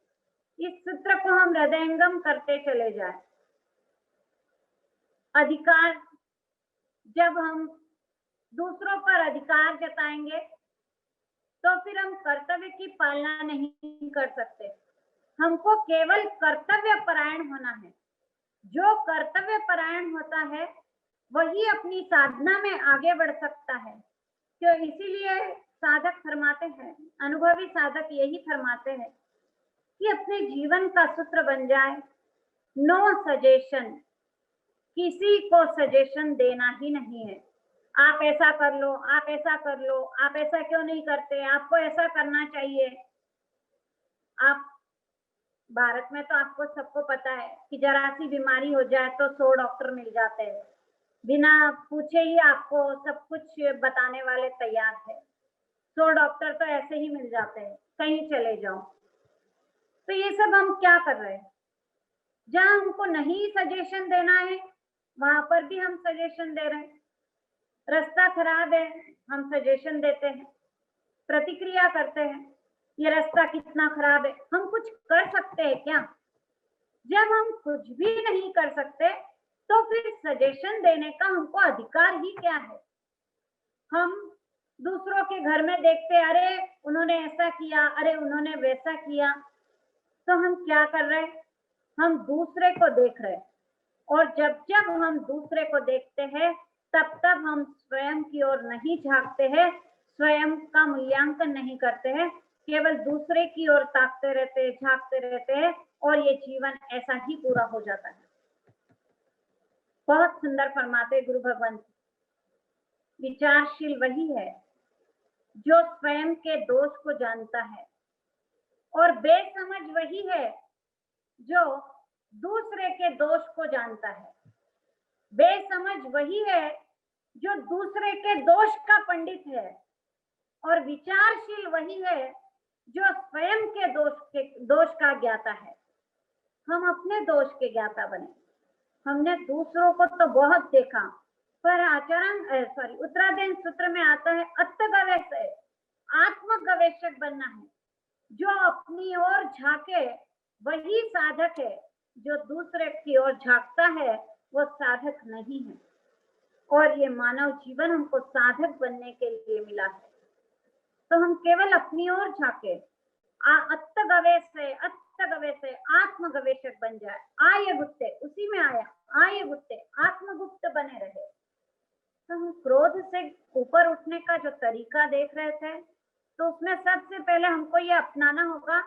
इस सूत्र को हम हृदयंगम करते चले जाएं। अधिकार, जब हम दूसरों पर अधिकार जताएंगे तो फिर हम कर्तव्य की पालना नहीं कर सकते। हमको केवल कर्तव्य परायण होना है। जो कर्तव्य परायण होता है वही अपनी साधना में आगे बढ़ सकता है। तो इसीलिए साधक फरमाते हैं, अनुभवी साधक यही फरमाते हैं कि अपने जीवन का सूत्र बन जाए नो सजेशन, किसी को सजेशन देना ही नहीं है। आप ऐसा कर लो, आप ऐसा कर लो, आप ऐसा क्यों नहीं करते, आपको ऐसा करना चाहिए। आप भारत में तो आपको सबको पता है कि जरा सी बीमारी हो जाए तो 100 डॉक्टर मिल जाते हैं, बिना पूछे ही आपको सब कुछ बताने वाले तैयार है। 100 डॉक्टर तो ऐसे ही मिल जाते हैं, कहीं चले जाओ। तो ये सब हम क्या कर रहे हैं? जहां हमको नहीं सजेशन देना है वहां पर भी हम सजेशन दे रहे हैं। रास्ता खराब है, हम सजेशन देते हैं, प्रतिक्रिया करते हैं, ये रास्ता कितना खराब है। हम कुछ कर सकते हैं क्या? जब हम कुछ भी नहीं कर सकते तो फिर सजेशन देने का हमको अधिकार ही क्या है? हम दूसरों के घर में देखते, अरे उन्होंने ऐसा किया, अरे उन्होंने वैसा किया, तो हम क्या कर रहे हैं? हम दूसरे को देख रहे हैं। और जब जब हम दूसरे को देखते हैं तब तब हम स्वयं की ओर नहीं झांकते हैं, स्वयं का मूल्यांकन नहीं करते हैं, केवल दूसरे की ओर ताकते रहते हैं, झांकते रहते हैं, और ये जीवन ऐसा ही पूरा हो जाता है। बहुत सुंदर फरमाते गुरु भगवान, विचारशील वही है जो स्वयं के दोष को जानता है, और बेसमझ वही है जो दूसरे के दोष को जानता है। बेसमझ वही है जो दूसरे के दोष का पंडित है, और विचारशील वही है जो स्वयं के दोष का ज्ञाता है। हम अपने दोष के ज्ञाता बने। हमने दूसरों को तो बहुत देखा, पर उत्तराधीन सूत्र में आता है अत्तगवेषय, आत्मगवेषक बनना है। जो अपनी ओर झांके वही साधक है, जो दूसरे की ओर झांकता है वो साधक नहीं है। और ये मानव जीवन हमको साधक बनने के लिए मिला है, तो हम केवल अपनी ओर झांके, अत्तगवेषय आत्मगवेषक बन जाए। आये गुप्ते, उसी में आया, आये गुप्ते, आत्मगुप्त बने रहे। तो हम क्रोध से ऊपर उठने का जो तरीका देख रहे थे, तो उसमें सबसे पहले हमको ये अपनाना होगा,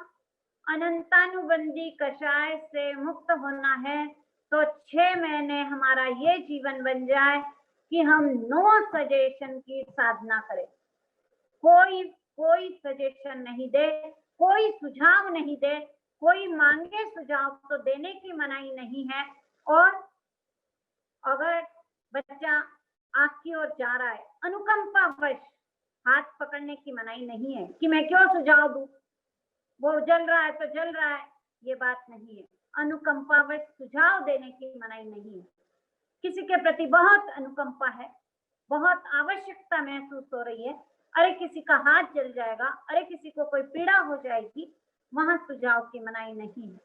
अनंतानुबंधी कषाय से मुक्त होना है। तो 6 महीने हमारा ये जीवन बन जाए कि हम नो सजेशन की साधना करें। कोई सजेशन नहीं दे, कोई सुझाव नहीं दे, कोई मांगे सुझाव तो देने की मनाही नहीं है। और अगर बच्चा आपकी ओर जा रहा है, अनुकंपावश हाथ पकड़ने की मनाही नहीं है कि मैं क्यों सुझाव दूं, वो जल रहा है तो जल रहा है, ये बात नहीं है। अनुकंपावश सुझाव देने की मनाही नहीं है। किसी के प्रति बहुत अनुकंपा है, बहुत आवश्यकता महसूस हो रही है, अरे किसी का हाथ जल जाएगा, अरे किसी को कोई पीड़ा हो जाएगी, वहां सुझाव की मनाही नहीं है।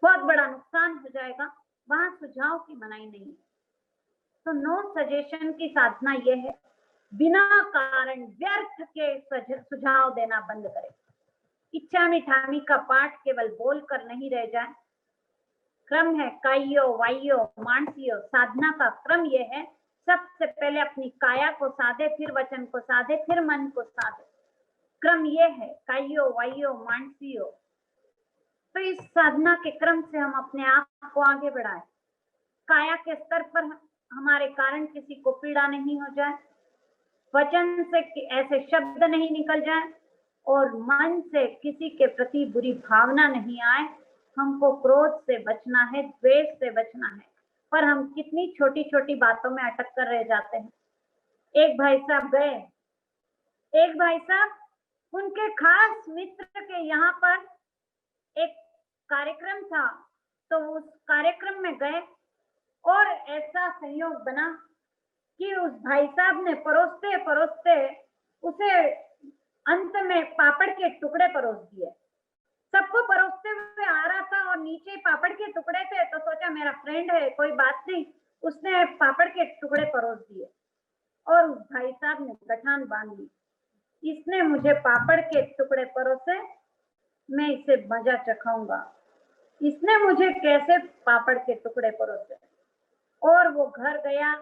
बहुत बड़ा नुकसान हो जाएगा, वहां सुझाव की मनाही नहीं है। तो नो सजेशन की साधना यह है, बिना कारण व्यर्थ के सुझाव देना बंद करें। इच्छा मिठामी का पाठ केवल बोलकर नहीं रह जाए। क्रम है कायो वायो मानसियो, साधना का क्रम यह है, सबसे पहले अपनी काया को साधे, फिर वचन को साधे, फिर मन को साधे। क्रम ये है कायो वायो मानसियो। तो इस साधना के क्रम से हम अपने आप को आगे बढ़ाएं। काया के स्तर पर हमारे कारण किसी को पीड़ा नहीं हो जाए, वचन से ऐसे शब्द नहीं निकल जाए, और मन से किसी के प्रति बुरी भावना नहीं आए। हमको क्रोध से बचना है, द्वेष से बचना है, पर हम कितनी छोटी छोटी बातों में अटक कर रह जाते हैं। एक भाई साहब गए, एक भाई साहब उनके खास मित्र के यहाँ पर एक कार्यक्रम था, तो उस कार्यक्रम में गए और ऐसा संयोग बना कि उस भाई साहब ने परोसते परोसते उसे अंत में पापड़ के टुकड़े परोस दिए। सबको परोसते हुए आ रहा था और नीचे पापड़ के टुकड़े थे, तो सोचा मेरा फ्रेंड है, कोई बात नहीं, उसने पापड़ के टुकड़े परोस दिए और उस भाई साहब ने गठान बांध ली, इसने मुझे पापड़ के टुकड़े परोसे, मैं इसे मजा चखाऊंगा, इसने मुझे कैसे पापड़ के टुकड़े परोसे। और वो घर गया,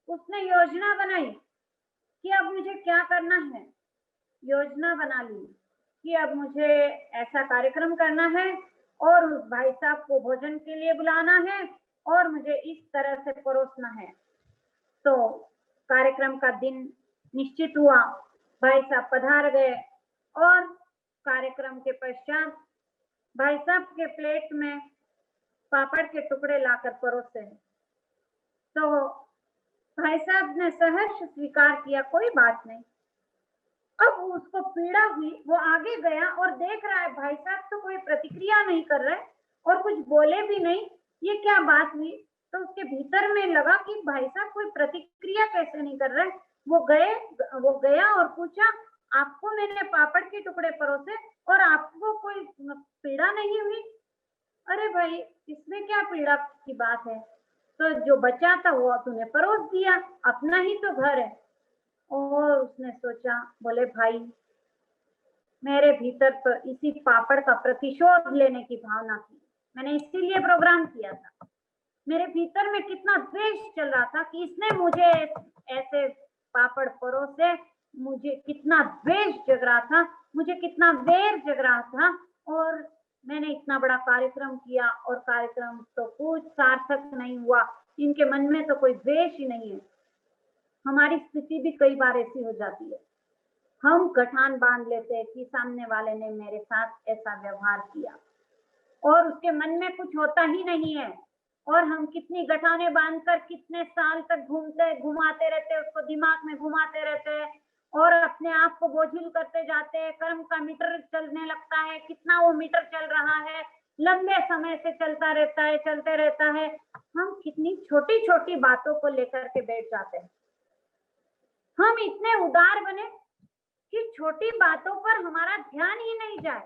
उसने योजना बनाई कि अब मुझे क्या करना है। योजना बना ली कि अब मुझे ऐसा कार्यक्रम करना है और उस भाई साहब को भोजन के लिए बुलाना है और मुझे इस तरह से परोसना है। तो कार्यक्रम का दिन निश्चित हुआ, भाई साहब पधार गए और कार्यक्रम के पश्चात भाई साहब के प्लेट में पापड़ के टुकड़े लाकर परोसे। तो भाई साहब ने सहर्ष स्वीकार किया, कोई बात नहीं। अब उसको पीड़ा हुई, वो आगे गया और देख रहा है भाई साहब तो कोई प्रतिक्रिया नहीं कर रहे और कुछ बोले भी नहीं, ये क्या बात हुई। तो उसके भीतर में लगा कि भाई साहब कोई प्रतिक्रिया कैसे नहीं कर रहे। वो गया और पूछा, आपको मैंने पापड़ के टुकड़े परोसे और आपको कोई पीड़ा नहीं हुई? अरे भाई, इसमें क्या पीड़ा की बात है, तो जो बचा था वो तूने परोस दिया, अपना ही तो घर है। और उसने सोचा, बोले भाई, मेरे भीतर तो इसी पापड़ का प्रतिशोध लेने की भावना थी, मैंने इसीलिए प्रोग्राम किया था। मेरे भीतर में कितना द्वेष चल रहा था कि इसने मुझे ऐसे पापड़ परोसे, मुझे कितना द्वेष जग रहा था, मुझे कितना वैर जग रहा था और मैंने इतना बड़ा कार्यक्रम किया और कार्यक्रम तो कुछ सार्थक नहीं हुआ। इनके मन में तो कोई द्वेष ही नहीं है। हमारी स्थिति भी कई बार ऐसी हो जाती है, हम गठान बांध लेते हैं कि सामने वाले ने मेरे साथ ऐसा व्यवहार किया और उसके मन में कुछ होता ही नहीं है और हम कितनी गठाने बांधकर कितने साल तक घुमाते रहते, उसको दिमाग में घुमाते रहते हैं और अपने आप को बोझिल करते जाते हैं। कर्म का मीटर चलने लगता है, कितना वो मीटर चल रहा है, लंबे समय से चलता रहता है, चलते रहता है। हम कितनी छोटी छोटी बातों को लेकर के बैठ जाते हैं। हम इतने उदार बने कि छोटी बातों पर हमारा ध्यान ही नहीं जाए,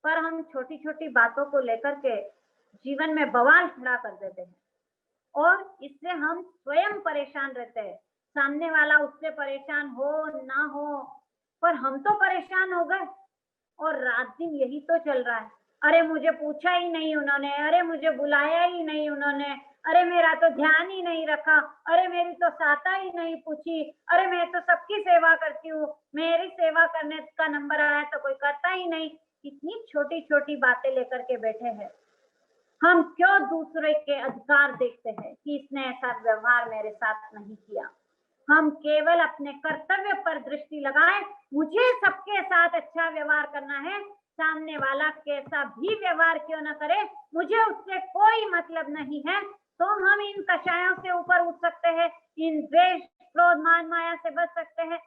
पर हम छोटी छोटी बातों को लेकर के जीवन में बवाल खड़ा कर देते हैं और इससे हम स्वयं परेशान रहते हैं। सामने वाला उससे परेशान हो ना हो, पर हम तो परेशान हो गए और रात दिन यही तो चल रहा है। अरे मुझे पूछा ही नहीं उन्होंने, अरे मुझे बुलाया ही नहीं उन्होंने, अरे मेरा तो ध्यान ही नहीं रखा, अरे मेरी तो सहायता ही नहीं पूछी, अरे मैं तो सबकी सेवा करती हूँ, मेरी सेवा करने का नंबर आया तो कोई करता ही नहीं। इतनी छोटी छोटी बातें लेकर के बैठे हैं। हम क्यों दूसरे के अधिकार देखते हैं कि इसने ऐसा व्यवहार मेरे साथ नहीं किया। हम केवल अपने कर्तव्य पर दृष्टि लगाएं, मुझे सबके साथ अच्छा व्यवहार करना है, सामने वाला कैसा भी व्यवहार क्यों न करे, मुझे उससे कोई मतलब नहीं है। तो हम इन कषायों से ऊपर उठ सकते हैं, इन द्वेष, क्रोध, मान, माया से बच सकते हैं।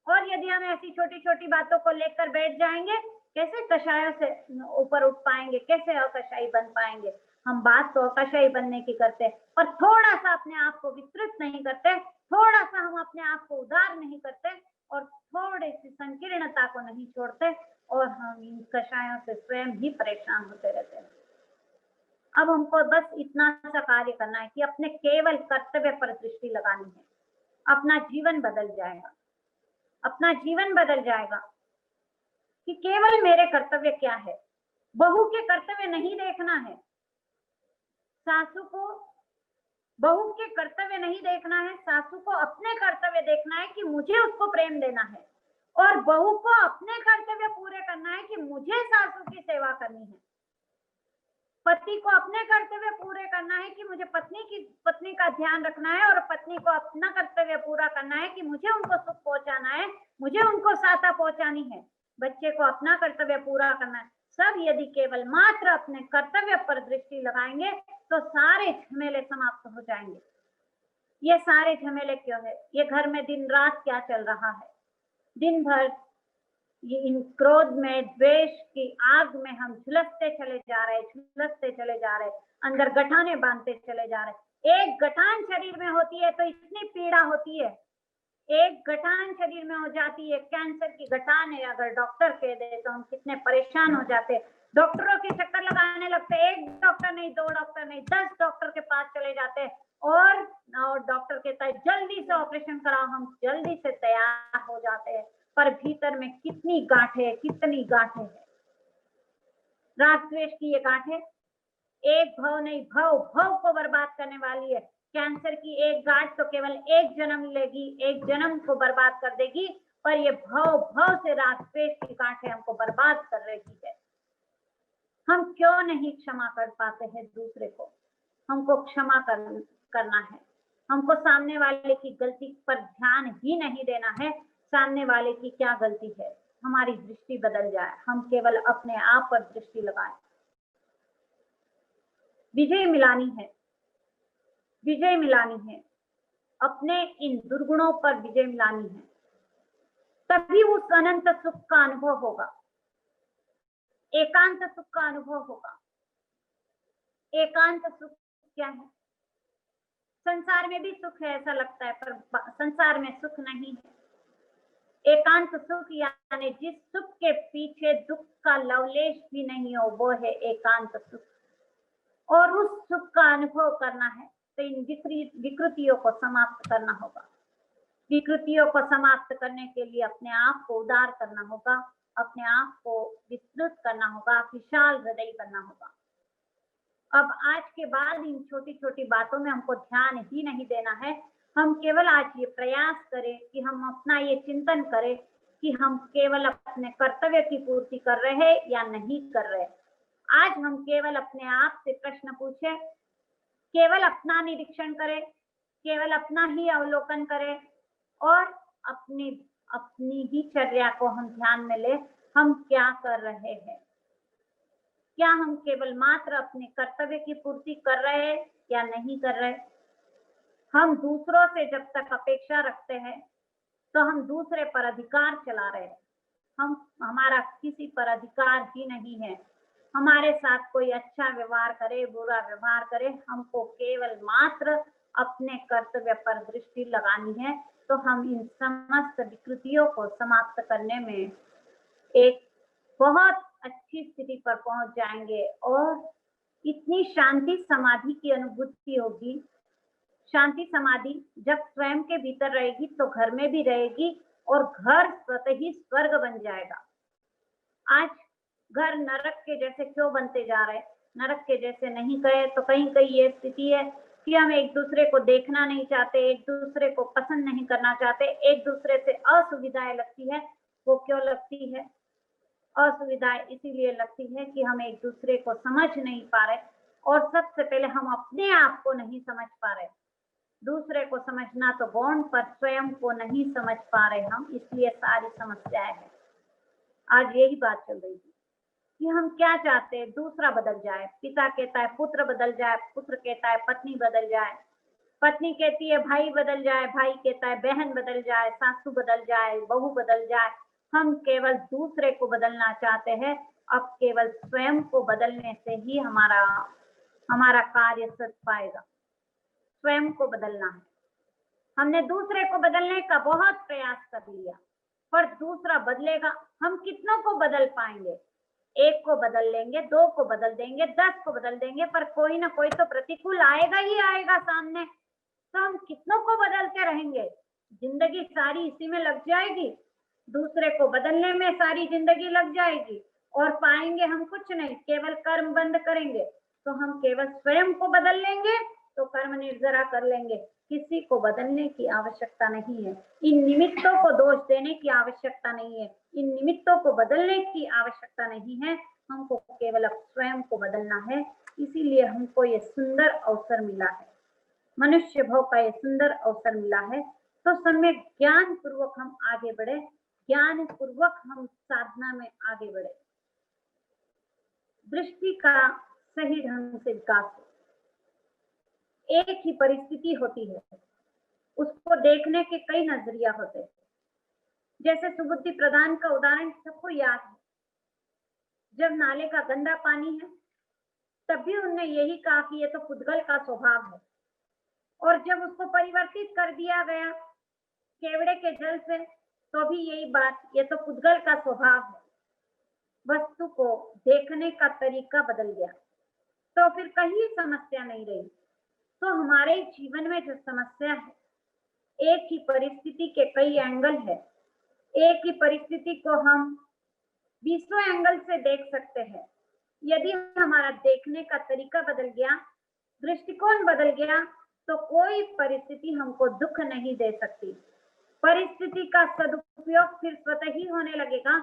और यदि हम ऐसी छोटी छोटी बातों को लेकर बैठ जाएंगे, कैसे कषायों से ऊपर उठ पाएंगे, कैसे अकषाई बन पाएंगे। हम बात तो अकषाई बनने की करते हैं और थोड़ा सा अपने आप को विस्तृत नहीं करते, थोड़ा सा हम अपने आप को उदार नहीं करते और थोड़ी सी संकीर्णता को नहीं छोड़ते और हम इन कषायों से स्वयं ही परेशान होते रहते हैं। अब हमको बस इतना सा कार्य करना है कि अपने केवल कर्तव्य पर दृष्टि लगानी है, अपना जीवन बदल जाएगा, अपना जीवन बदल जाएगा कि केवल मेरे कर्तव्य क्या है। बहू के कर्तव्य नहीं देखना है, सासू को बहू के कर्तव्य नहीं देखना है, सासू को अपने कर्तव्य देखना है कि मुझे उसको प्रेम देना है और बहू को अपने कर्तव्य पूरे करना है कि मुझे सासू की सेवा करनी है। पति को अपने कर्तव्य पूरे करना है कि मुझे पत्नी का ध्यान रखना है और पत्नी को अपना कर्तव्य पूरा करना है कि मुझे उनको सुख पहुंचाना है, मुझे उनको सहायता पहुंचानी है। बच्चे को अपना कर्तव्य पूरा करना है। सब यदि केवल मात्र अपने कर्तव्य पर दृष्टि लगाएंगे तो सारे झमेले समाप्त हो जाएंगे। ये सारे झमेले क्यों है? ये घर में दिन रात क्या चल रहा है? दिन भर ये इन क्रोध में, द्वेष की आग में हम झुलसते चले जा रहे, झुलसते चले जा रहे, अंदर गठाने बांधते चले जा रहे। एक गठान शरीर में होती है तो इतनी पीड़ा होती है, एक गठान शरीर में हो जाती है, कैंसर की गठान है, अगर डॉक्टर कह दे तो हम कितने परेशान हो जाते हैं, डॉक्टरों के चक्कर लगाने लगते हैं। एक डॉक्टर नहीं, दो डॉक्टर नहीं, 10 डॉक्टर के पास चले जाते हैं और डॉक्टर कहता है जल्दी से ऑपरेशन कराओ, हम जल्दी से तैयार हो जाते हैं, पर भीतर में कितनी गांठें है, कितनी गांठें है। राग द्वेष की ये गांठें एक भव नहीं, भव भव को बर्बाद करने वाली है। कैंसर की एक गांठ तो केवल एक जन्म लेगी, एक जन्म को बर्बाद कर देगी, पर ये भव भव से राग द्वेष की गांठें हमको बर्बाद कर रही है। हम क्यों नहीं क्षमा कर पाते हैं दूसरे को? हमको क्षमा करना है। हमको सामने वाले की गलती पर ध्यान ही नहीं देना है, सामने वाले की क्या गलती है, हमारी दृष्टि बदल जाए, हम केवल अपने आप पर दृष्टि लगाएं। विजय मिलानी है, विजय मिलानी है, अपने इन दुर्गुणों पर विजय मिलानी है, तभी उस अनंत सुख का अनुभव होगा, एकांत सुख का अनुभव होगा। एकांत सुख क्या है? संसार में भी सुख है ऐसा लगता है, पर संसार में सुख नहीं है। एकांत सुख यानी जिस सुख के पीछे दुख का लवलेश भी नहीं हो, वो है एकांत सुख। और उस सुख का अनुभव करना है तो इन विकृतियों को समाप्त करना होगा। विकृतियों को समाप्त करने के लिए अपने आप को उदार करना होगा, अपने आप को विस्तृत करना होगा, विशाल हृदय करना होगा। अब आज के बाद इन छोटी छोटी बातों में हमको ध्यान ही नहीं देना है। हम केवल आज ये प्रयास करें कि हम अपना ये चिंतन करें कि हम केवल अपने कर्तव्य की पूर्ति कर रहे हैं या नहीं कर रहे। आज हम केवल अपने आप से प्रश्न पूछे, केवल अपना निरीक्षण करें, केवल अपना ही अवलोकन करें और अपनी ही चर्या को हम ध्यान में ले। हम क्या कर रहे हैं? क्या हम केवल मात्र अपने कर्तव्य की पूर्ति कर रहे हैं या नहीं कर रहे? हम दूसरों से जब तक अपेक्षा रखते हैं तो हम दूसरे पर अधिकार चला रहे हैं। हमारा किसी पर अधिकार ही नहीं है। हमारे साथ कोई अच्छा व्यवहार करे, बुरा व्यवहार करे, हमको केवल मात्र अपने कर्तव्य पर दृष्टि लगानी है, तो हम इन समस्त विकृतियों को समाप्त करने में एक बहुत अच्छी स्थिति पर पहुंच जाएंगे और इतनी शांति समाधि की अनुभूति होगी। शांति समाधि जब स्वयं के भीतर रहेगी तो घर में भी रहेगी और घर स्वतः ही स्वर्ग बन जाएगा। आज घर नरक के जैसे क्यों बनते जा रहे? नरक के जैसे नहीं कहे तो कहीं कहीं ये स्थिति है कि हम एक दूसरे को देखना नहीं चाहते, एक दूसरे को पसंद नहीं करना चाहते, एक दूसरे से असुविधाएं लगती है। वो क्यों लगती है? असुविधाएं इसीलिए लगती है कि हम एक दूसरे को समझ नहीं पा रहे और सबसे पहले हम अपने आप को नहीं समझ पा रहे। दूसरे को समझना तो गौण, पर स्वयं को नहीं समझ पा रहे हम, इसलिए सारी समस्याएं हैं। आज यही बात चल रही थी कि हम क्या चाहते हैं, दूसरा बदल जाए। पिता कहता है पुत्र बदल जाए, पुत्र कहता है पत्नी बदल जाए, पत्नी कहती है भाई बदल जाए, भाई कहता है बहन बदल जाए, सासू बदल जाए, बहू बदल जाए। हम केवल दूसरे को बदलना चाहते हैं। अब केवल स्वयं को बदलने से ही हमारा कार्य सच पाएगा। स्वयं को बदलना है। हमने दूसरे को बदलने का बहुत प्रयास कर लिया, पर दूसरा बदलेगा। हम कितनों को बदल पाएंगे? एक को बदल लेंगे, दो को बदल देंगे, 10 को बदल देंगे, पर कोई ना कोई तो प्रतिकूल आएगा ही आएगा सामने। तो हम कितनों को बदलते रहेंगे? जिंदगी सारी इसी में लग जाएगी, दूसरे को बदलने में सारी जिंदगी लग जाएगी और पाएंगे हम कुछ नहीं, केवल कर्म बंद करेंगे। तो हम केवल स्वयं को बदल लेंगे तो कर्म निर्जरा कर लेंगे। किसी को बदलने की आवश्यकता नहीं है। इन निमित्तों को दोष देने की आवश्यकता नहीं है, इन निमित्तों को बदलने की आवश्यकता नहीं है। हमको केवल अब स्वयं को बदलना है। इसीलिए हमको ये सुंदर अवसर मिला है, मनुष्य भव का ये सुंदर अवसर मिला है। तो सम्यक ज्ञान पूर्वक हम आगे बढ़े, ज्ञान पूर्वक हम साधना में आगे बढ़े, दृष्टि का सही ढंग से विकास हो। एक ही परिस्थिति होती है, उसको देखने के कई नजरिया होते हैं। जैसे सुबुद्धि प्रधान का उदाहरण सबको याद है, जब नाले का गंदा पानी है तब भी उन्होंने यही कहा कि ये तो पुद्गल का स्वभाव है, और जब उसको परिवर्तित कर दिया गया केवड़े के जल से तो भी यही बात, ये तो पुद्गल का स्वभाव है। वस्तु को देखने का तरीका बदल गया तो फिर कहीं समस्या नहीं रही। तो हमारे जीवन में जो समस्या है, एक ही परिस्थिति के कई एंगल है, एक ही परिस्थिति को हम 20 एंगल से देख सकते हैं। यदि हमारा देखने का तरीका बदल गया, दृष्टिकोण बदल गया, तो कोई परिस्थिति हमको दुख नहीं दे सकती। परिस्थिति का सदुपयोग फिर स्वतः ही होने लगेगा।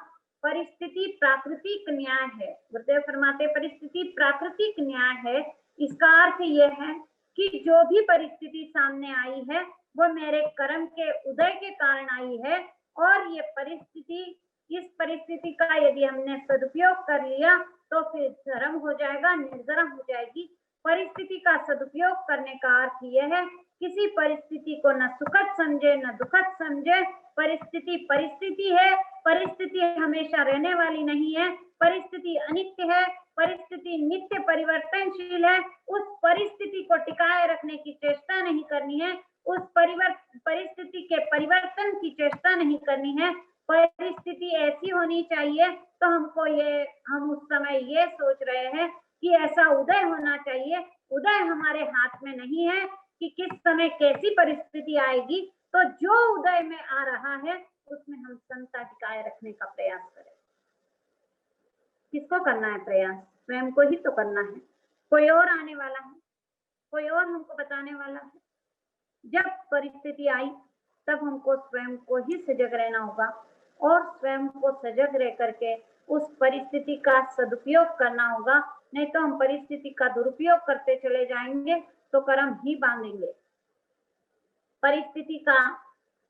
परिस्थिति प्राकृतिक न्याय है। गुरुदेव फरमाते परिस्थिति प्राकृतिक न्याय है। इसका अर्थ यह है कि जो भी परिस्थिति सामने आई है वो मेरे कर्म के उदय के कारण आई है, और ये परिस्थिति, इस परिस्थिति का यदि हमने सदुपयोग कर लिया तो फिर धर्म हो जाएगा, निर्धर्म हो जाएगी। परिस्थिति का सदुपयोग करने का अर्थ यह है किसी परिस्थिति को न सुखद समझे न दुखद समझे। परिस्थिति परिस्थिति है, परिस्थिति हमेशा रहने वाली नहीं है, परिस्थिति अनित्य है, परिस्थिति नित्य परिवर्तनशील है। उस परिस्थिति को टिकाए रखने की चेष्टा नहीं करनी है, उस परिस्थिति के परिवर्तन की चेष्टा नहीं करनी है। परिस्थिति ऐसी होनी चाहिए तो हम उस समय ये सोच रहे हैं कि ऐसा उदय होना चाहिए। उदय हमारे हाथ में नहीं है कि किस समय कैसी परिस्थिति आएगी, तो जो उदय में आ रहा है उसमें हम समता टिकाए रखने का प्रयास करें। किसको करना है प्रयास? स्वयं को ही तो करना है। कोई और आने वाला है, कोई और हमको बताने वाला है। जब परिस्थिति आई तब हमको स्वयं को ही सजग रहना होगा, और स्वयं को सजग रह करके उस परिस्थिति का सदुपयोग करना होगा। नहीं तो हम परिस्थिति का दुरुपयोग करते चले जाएंगे तो कर्म ही बांधेंगे। परिस्थिति का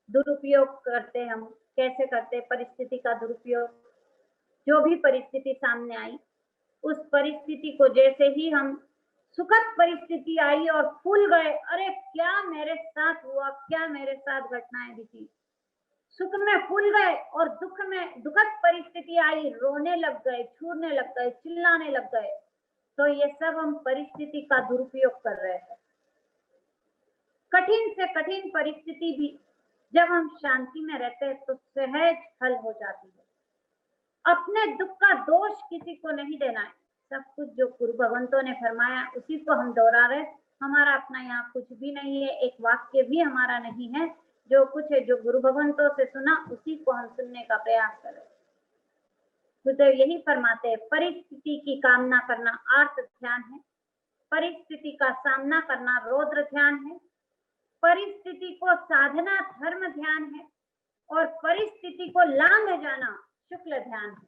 दुरुपयोग करते हम कैसे करते? परिस्थिति का दुरुपयोग, जो भी परिस्थिति सामने आई उस परिस्थिति को जैसे ही हम, सुखद परिस्थिति आई और फूल गए, अरे क्या मेरे साथ हुआ, क्या मेरे साथ घटनाएं बीती, सुख में फूल गए, और दुख में दुखद परिस्थिति आई, रोने लग गए, छूने लग गए, चिल्लाने लग गए, तो ये सब हम परिस्थिति का दुरुपयोग कर रहे हैं। कठिन से कठिन परिस्थिति भी जब हम शांति में रहते हैं तो सहज हल हो जाती है। अपने दुख का दोष किसी को नहीं देना है। सब कुछ जो गुरु भगवंतों ने फरमाया उसी को हम दोहरा रहे। हमारा अपना यहाँ कुछ भी नहीं है, एक वाक्य भी हमारा नहीं है। जो कुछ है, जो गुरु भगवंतों से सुना उसी को हम सुनने का प्रयास करें। गुरुदेव यही फरमाते हैं, परिस्थिति की कामना करना आर्त ध्यान है, परिस्थिति का सामना करना रौद्र ध्यान है, परिस्थिति को साधना धर्म ध्यान है, और परिस्थिति को लांघ जाना शुक्ल ध्यान है।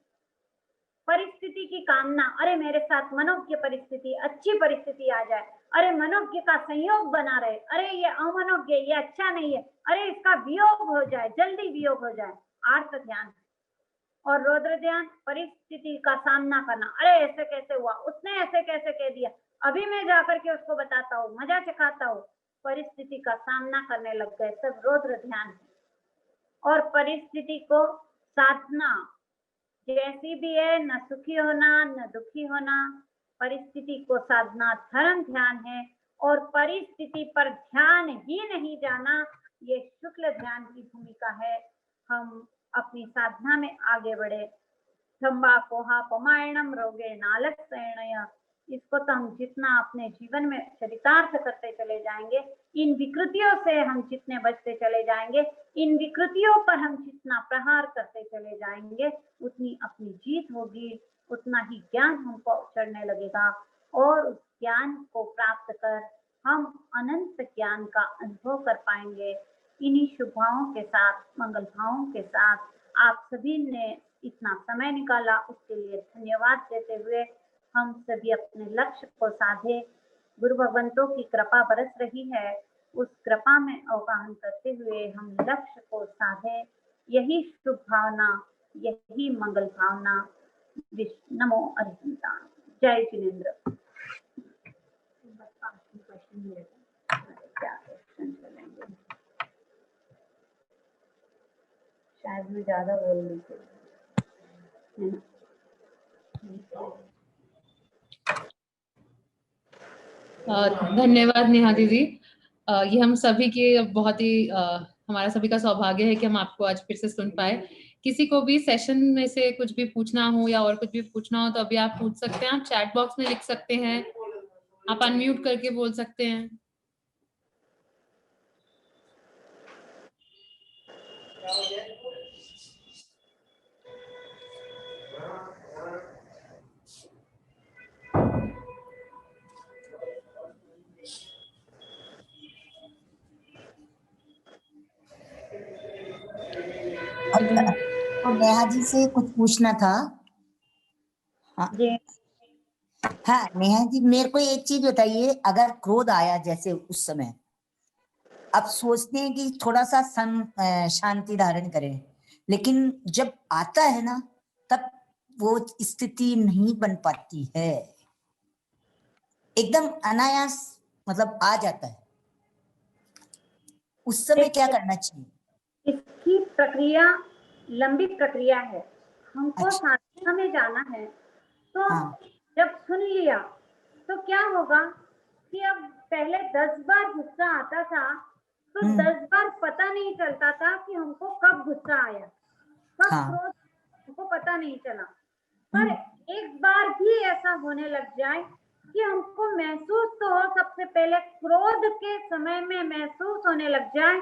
परिस्थिति की कामना, अरे मेरे साथ मनोज्ञ परिस्थिति, अच्छी परिस्थिति आ जाए, अरे मनोज्ञ का संयोग बना रहे, अरे ये अमनोज्ञ, ये अच्छा नहीं है, अरे इसका वियोग हो जाए, जल्दी वियोग हो जाए, आर्त ध्यान है। और रौद्र ध्यान, परिस्थिति का सामना करना, अरे ऐसे कैसे हुआ, उसने ऐसे कैसे कह दिया, अभी मैं जाकर के उसको बताता हूँ, मजा चखाता हूँ, परिस्थिति का सामना करने लग गए, सब रौद्र ध्यान है। और परिस्थिति को साधना जैसी भी है, न सुखी होना न दुखी होना, परिस्थिति को साधना धर्म ध्यान है, और परिस्थिति पर ध्यान ही नहीं जाना ये शुक्ल ध्यान की भूमिका है। हम अपनी साधना में आगे बढ़े। थम्बा पोहा पमायणम रोगे नालक सैणय, इसको तो हम जितना अपने जीवन में चरितार्थ करते चले जाएंगे, इन विकृतियों से हम जितने बचते चले जाएंगे, इन विकृतियों पर हम जितना प्रहार करते चले जाएंगे, उतनी अपनी जीत होगी, उतना ही ज्ञान हमको चढ़ने लगेगा, और उस ज्ञान को प्राप्त कर हम अनंत ज्ञान का अनुभव कर पाएंगे। इन्हीं शुभ भावों के साथ, मंगल भावों के साथ आप सभी ने इतना समय निकाला, उसके लिए धन्यवाद देते हुए हम सभी अपने लक्ष्य को साधे। गुरु भगवंतों की कृपा बरस रही है, उस कृपा में अवगाहन करते हुए हम लक्ष्य को साधे। यही शुभ भावना, यही मंगल भावना। नमो अरिहंताण। जय जिनेन्द्र। शायद मैं ज्यादा बोल रही थी, है ना? धन्यवाद नेहा दीदी। ये हम सभी के बहुत ही हमारा सभी का सौभाग्य है कि हम आपको आज फिर से सुन पाए। किसी को भी सेशन में से कुछ भी पूछना हो या और कुछ भी पूछना हो तो अभी आप पूछ सकते हैं। आप चैट बॉक्स में लिख सकते हैं, आप अनम्यूट करके बोल सकते हैं। तो नेहा जी से कुछ पूछना था। हाँ जी हाँ नेहा जी, मेरे को एक चीज बताइए, अगर क्रोध आया जैसे उस समय, अब सोचते हैं कि थोड़ा सा शांति धारण करें, लेकिन जब आता है ना तब वो स्थिति नहीं बन पाती है, एकदम अनायास मतलब आ जाता है, उस समय क्या करना चाहिए? इसकी प्रक्रिया लंबी प्रक्रिया है, हमको अच्छा। साधना में जाना है। तो हाँ। जब सुन लिया तो क्या होगा कि अब पहले 10 बार गुस्सा आता था तो 10 बार पता नहीं चलता था कि हमको कब गुस्सा आया, कब हाँ। क्रोध, हमको पता नहीं चला। पर एक बार भी ऐसा होने लग जाए कि हमको महसूस तो हो, सबसे पहले क्रोध के समय में महसूस होने लग जाए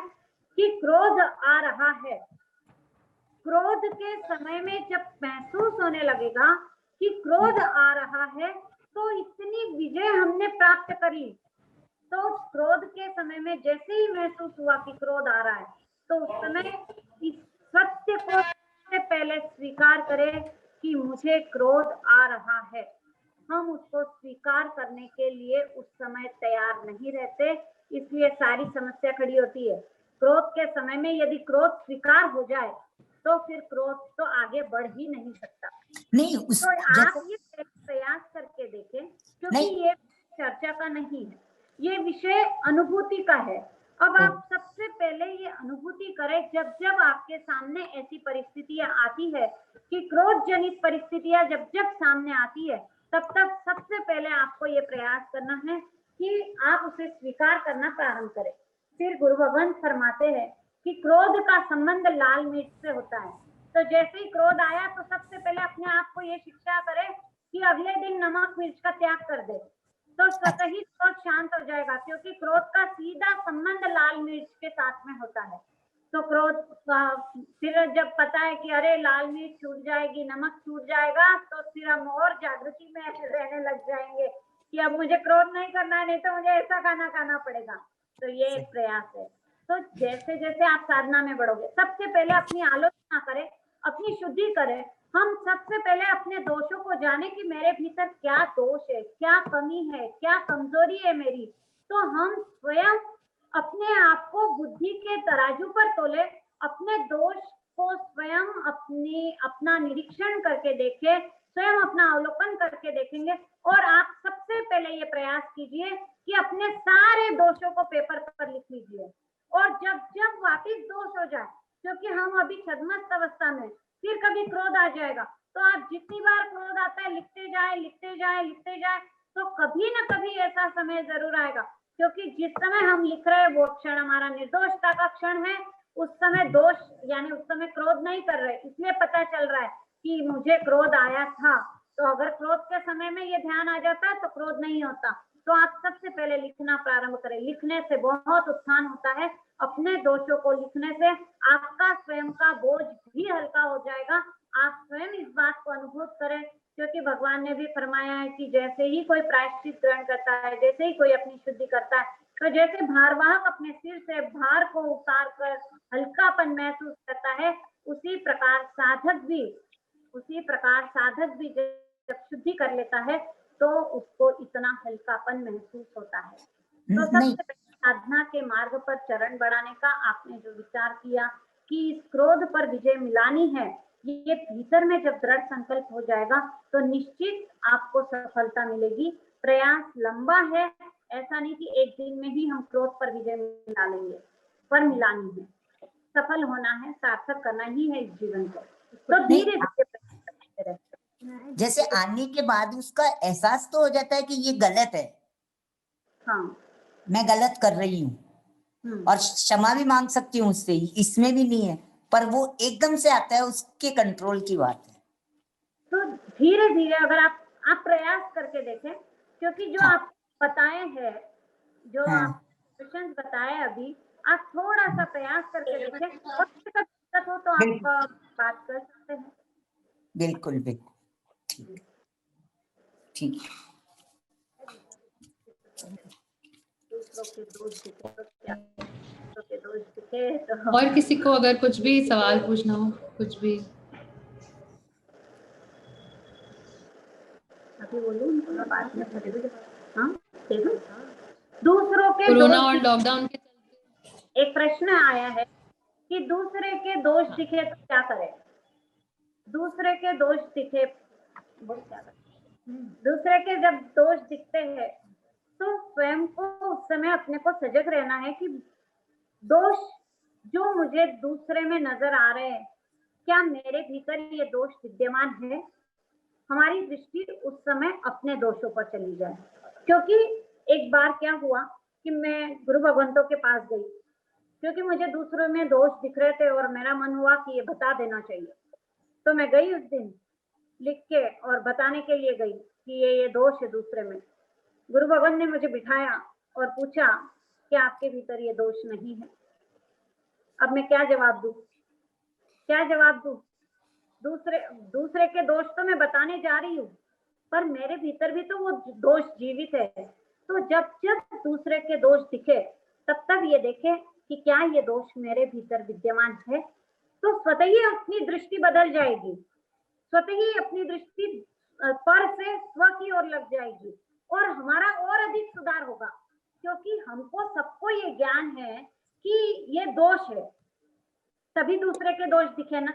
कि क्रोध आ रहा है। क्रोध के समय में जब महसूस होने लगेगा कि क्रोध आ रहा है तो इतनी विजय हमने प्राप्त कर ली। तो क्रोध के समय में जैसे ही महसूस हुआ कि क्रोध आ रहा है तो उस समय इस सत्य को सबसे पहले स्वीकार करें कि मुझे क्रोध आ रहा है। हम उसको स्वीकार करने के लिए उस समय तैयार नहीं रहते, इसलिए सारी समस्या खड़ी होती है। क्रोध के समय में यदि क्रोध स्वीकार हो जाए तो फिर क्रोध तो आगे बढ़ ही नहीं सकता। नहीं तो आप ये प्रयास करके देखें, क्योंकि ये चर्चा का नहीं है, ये विषय अनुभूति का है। अब आप सबसे पहले ये अनुभूति करें, जब जब आपके सामने ऐसी परिस्थितियां आती है कि क्रोध जनित परिस्थितियां जब जब सामने आती है, तब तक सबसे पहले आपको ये प्रयास करना है कि आप उसे स्वीकार करना प्रारंभ करें। फिर गुरु भगवान फरमाते हैं कि क्रोध का संबंध लाल मिर्च से होता है। तो जैसे ही क्रोध आया तो सबसे पहले अपने आप को ये शिक्षा करें कि अगले दिन नमक मिर्च का त्याग कर दे, तो स्वतः ही क्रोध शांत हो जाएगा, क्योंकि क्रोध का सीधा संबंध लाल मिर्च के साथ में होता है। तो क्रोध फिर जब पता है कि अरे लाल मिर्च छूट जाएगी, नमक छूट जाएगा, तो फिर हम और जागृति में रहने लग जाएंगे कि अब मुझे क्रोध नहीं करना है, नहीं तो मुझे ऐसा खाना खाना पड़ेगा। तो ये एक प्रयास है। तो जैसे जैसे आप साधना में बढ़ोगे, सबसे पहले अपनी आलोचना करें, अपनी शुद्धि करें। हम सबसे पहले अपने दोषों को जाने कि मेरे भीतर क्या दोष है, क्या कमी है, क्या कमजोरी है मेरी। तो हम स्वयं अपने आप को बुद्धि के तराजू पर तोले, अपने दोष को स्वयं अपना निरीक्षण करके देखे, स्वयं अपना अवलोकन करके देखेंगे। और आप सबसे पहले ये प्रयास कीजिए कि अपने सारे दोषों को पेपर पर लिख लीजिए। और जब जब वापिस दोष हो जाए, क्योंकि हम अभी छद्मस्त अवस्था में, फिर कभी क्रोध आ जाएगा, तो आप जितनी बार क्रोध आता है लिखते जाए लिखते जाए लिखते जाए, तो कभी ना कभी ऐसा समय जरूर आएगा। क्योंकि जिस समय हम लिख रहे हैं वो क्षण हमारा निर्दोषता का क्षण है, उस समय दोष यानी उस समय क्रोध नहीं कर रहे, इसलिए पता चल रहा है कि मुझे क्रोध आया था। तो अगर क्रोध के समय में ये ध्यान आ जाता तो क्रोध नहीं होता। तो आप सबसे पहले लिखना प्रारंभ करें, लिखने से बहुत उत्थान होता है। अपने दोषों को लिखने से आपका स्वयं का बोझ भी हल्का हो जाएगा। आप स्वयं इस बात को अनुभूत करें, क्योंकि भगवान ने भी फरमाया है कि जैसे ही कोई प्रायश्चित ग्रहण करता है, जैसे ही कोई अपनी शुद्धि करता है, तो जैसे भारवाहक अपने सिर से भार को उतार कर हल्कापन महसूस करता है, उसी प्रकार साधक भी जब शुद्धि कर लेता है तो उसको इतना हल्कापन महसूस होता है। तो सबसे पहले साधना के मार्ग पर चरण बढ़ाने का आपने जो विचार किया कि इस क्रोध पर विजय मिलानी है, ये भीतर में जब दृढ़ संकल्प हो जाएगा तो निश्चित आपको सफलता मिलेगी। प्रयास लंबा है, ऐसा नहीं कि एक दिन में ही हम क्रोध पर विजय मिला लेंगे, पर मिलानी है। सफल होना है, सार्थक करना ही है इस जीवन को। तो धीरे धीरे प्रयास करते रहते। जैसे आने के बाद उसका एहसास तो हो जाता है कि ये गलत है, हाँ, मैं गलत कर रही हूँ और क्षमा भी मांग सकती हूँ उससे, इसमें भी नहीं है, पर वो एकदम से आता है, उसके कंट्रोल की बात है। तो धीरे धीरे अगर आप प्रयास करके देखें, क्योंकि जो हाँ। आप बताए हैं, जो हाँ। आप क्वेश्चन बताए अभी, आप थोड़ा सा प्रयास करके देखें, और दिक्कत हो तो आप बात कर सकते हैं। बिल्कुल बिल्कुल, ठीक ठीक। दूसरों के दोष दिखे तो क्या, दूसरों के दोष दिखे तो। और किसी को अगर कुछ भी सवाल पूछना हो, कुछ भी अभी बोलूं उनको बाद में। हाँ, देखो, दूसरों के कोरोना दोष और लॉकडाउन के चलते एक प्रश्न आया है कि दूसरे के दोष दिखे तो क्या करें। दूसरे के दोष दिखे, क्या करें? दूसरे के जब दोष दिखते हैं तो स्वयं को उस समय अपने को सजग रहना है कि दोष जो मुझे दूसरे में नजर आ रहे हैं, क्या मेरे भीतर ये दोष विद्यमान है। हमारी दृष्टि उस समय अपने दोषों पर चली जाए, क्योंकि एक बार क्या हुआ कि मैं गुरु भगवंतों के पास गई, क्योंकि मुझे दूसरों में दोष दिख रहे थे और मेरा मन हुआ कि ये बता देना चाहिए। तो मैं गई उस दिन लिख के और बताने के लिए गई कि ये दोष है दूसरे में। गुरु भगवान ने मुझे बिठाया और पूछा कि आपके भीतर ये दोष नहीं है। अब मैं क्या जवाब दूं, क्या जवाब दूं? दूसरे के दोष तो मैं बताने जा रही हूँ, पर मेरे भीतर भी तो वो दोष जीवित है। तो जब जब दूसरे के दोष दिखे तब तक ये देखे कि क्या ये दोष मेरे भीतर विद्यमान है। तो स्वतः ही अपनी दृष्टि बदल जाएगी, स्वतः ही अपनी दृष्टि पर से स्व की ओर लग जाएगी और हमारा और अधिक सुधार होगा, क्योंकि हमको सबको ये ज्ञान है कि ये दोष है, तभी दूसरे के दोष दिखे ना।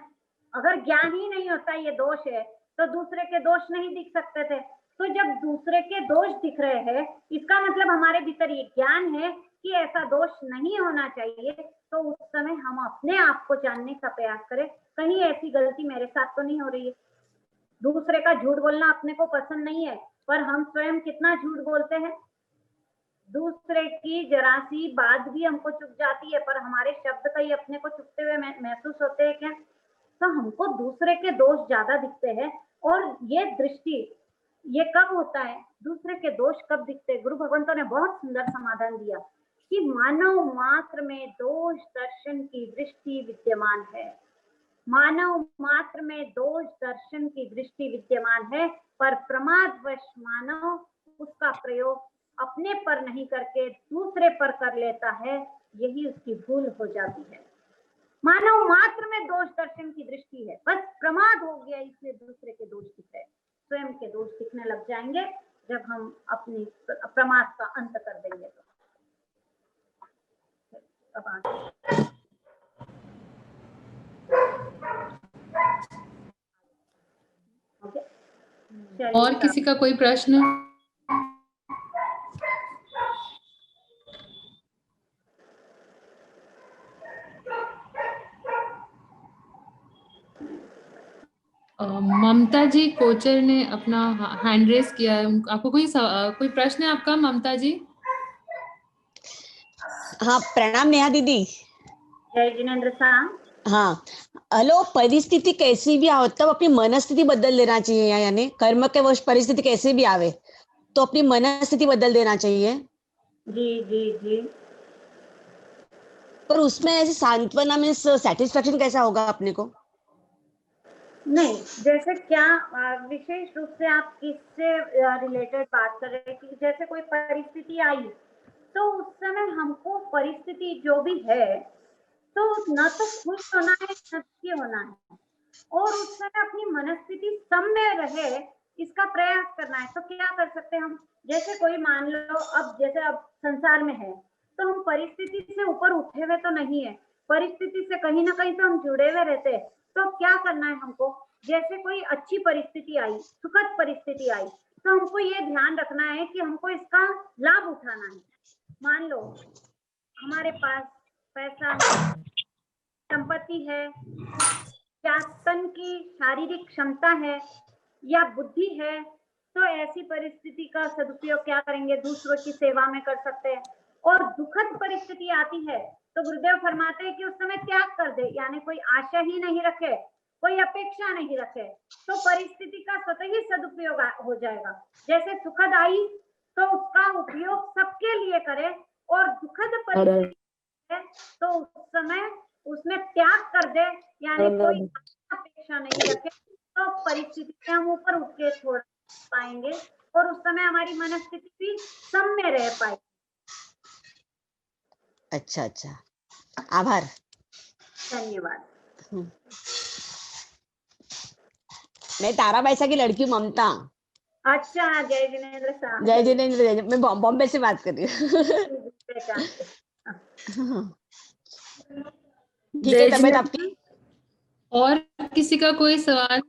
अगर ज्ञान ही नहीं होता ये दोष है तो दूसरे के दोष नहीं दिख सकते थे। तो जब दूसरे के दोष दिख रहे हैं, इसका मतलब हमारे भीतर ये ज्ञान है कि ऐसा दोष नहीं होना चाहिए। तो उस समय हम अपने आप को जानने का प्रयास करें, कहीं ऐसी गलती मेरे साथ तो नहीं हो रही है। दूसरे का झूठ बोलना अपने को पसंद नहीं है, पर हम स्वयं कितना झूठ बोलते हैं। दूसरे की जरा सी बात भी हमको चुभ जाती है, पर हमारे शब्द कहीं अपने को चुभते हुए महसूस होते हैं क्या? तो हमको दूसरे के दोष ज्यादा दिखते हैं। और ये दृष्टि, ये कब होता है, दूसरे के दोष कब दिखते हैं? गुरु भगवंतों ने बहुत सुंदर समाधान दिया कि मानव मात्र में दोष दर्शन की दृष्टि विद्यमान है। मानव मात्र में दोष दर्शन की दृष्टि विद्यमान है, पर प्रमादवश मानव उसका प्रयोग अपने पर नहीं करके दूसरे पर कर लेता है, यही उसकी भूल हो जाती है। मानव मात्र में दोष दर्शन की दृष्टि है, बस प्रमाद हो गया इसलिए दूसरे के दोष दिख रहे। स्वयं के दोष दिखने लग जाएंगे जब हम अपनी प्रमाद का अंत कर देंगे। तो अब आगे और किसी का कोई प्रश्न? ममता जी कोचर ने अपना हैंड रेस किया है। आपको कोई प्रश्न है आपका ममता जी? हाँ, प्रणाम नेहा दीदी। जय जिनेंद्र साहब। हाँ, हेलो। परिस्थिति कैसी भी आवे तब अपनी मनस्थिति बदल देना चाहिए, यानी कर्म के वश परिस्थिति कैसे भी आवे तो अपनी मनस्थिति बदल देना चाहिए। जी जी जी। पर उसमें ऐसे सांत्वना में सेटिस्फेक्शन कैसा होगा अपने को? नहीं, जैसे क्या विशेष रूप से आप किससे रिलेटेड बात कर रहे हैं कि जैसे कोई परिस्थिति आई तो उस समय हमको परिस्थिति जो भी है तो न तो खुश होना है न दुखी होना है, और उस समय अपनी मनस्थिति सम में रहे इसका प्रयास करना है। तो क्या कर सकते हैं हम? जैसे कोई मान लो अब संसार में है तो हम परिस्थिति से ऊपर उठे हुए तो नहीं है, परिस्थिति से कहीं ना कहीं तो हम जुड़े हुए रहते हैं। तो क्या करना है हमको? जैसे कोई अच्छी परिस्थिति आई, सुखद परिस्थिति आई, तो हमको ये ध्यान रखना है कि हमको इसका लाभ उठाना है। मान लो हमारे पास पैसा है, संपत्ति है या तन की शारीरिक क्षमता है या बुद्धि है, तो ऐसी परिस्थिति का सदुपयोग क्या करेंगे, दूसरों की सेवा में कर सकते हैं। और दुखद परिस्थिति आती है तो गुरुदेव फरमाते हैं कि उस समय त्याग कर दे, यानी कोई आशा ही नहीं रखे, कोई अपेक्षा नहीं रखे, तो परिस्थिति का स्वतः ही सदुपयोग हो जाएगा। जैसे सुखद आई तो उसका उपयोग सबके लिए करे, और दुखद परिस्थिति है तो उस समय उसमें त्याग कर दे, यानी कोई अपेक्षा नहीं रखे, तो परिस्थिति से हम ऊपर उठ के छोड़ पाएंगे और उस समय हमारी मनस्थिति भी सम में रह पाएगी। अच्छा अच्छा, आभार। धन्यवाद। मैं ताराबाई की लड़की हूँ, ममता। अच्छा, जय जिनेंद्र साहब। जय जिनेंद्र, मैं बॉम्बे से बात कर रही हूँ। ठीक है, तबीयत आपकी? और किसी का कोई सवाल?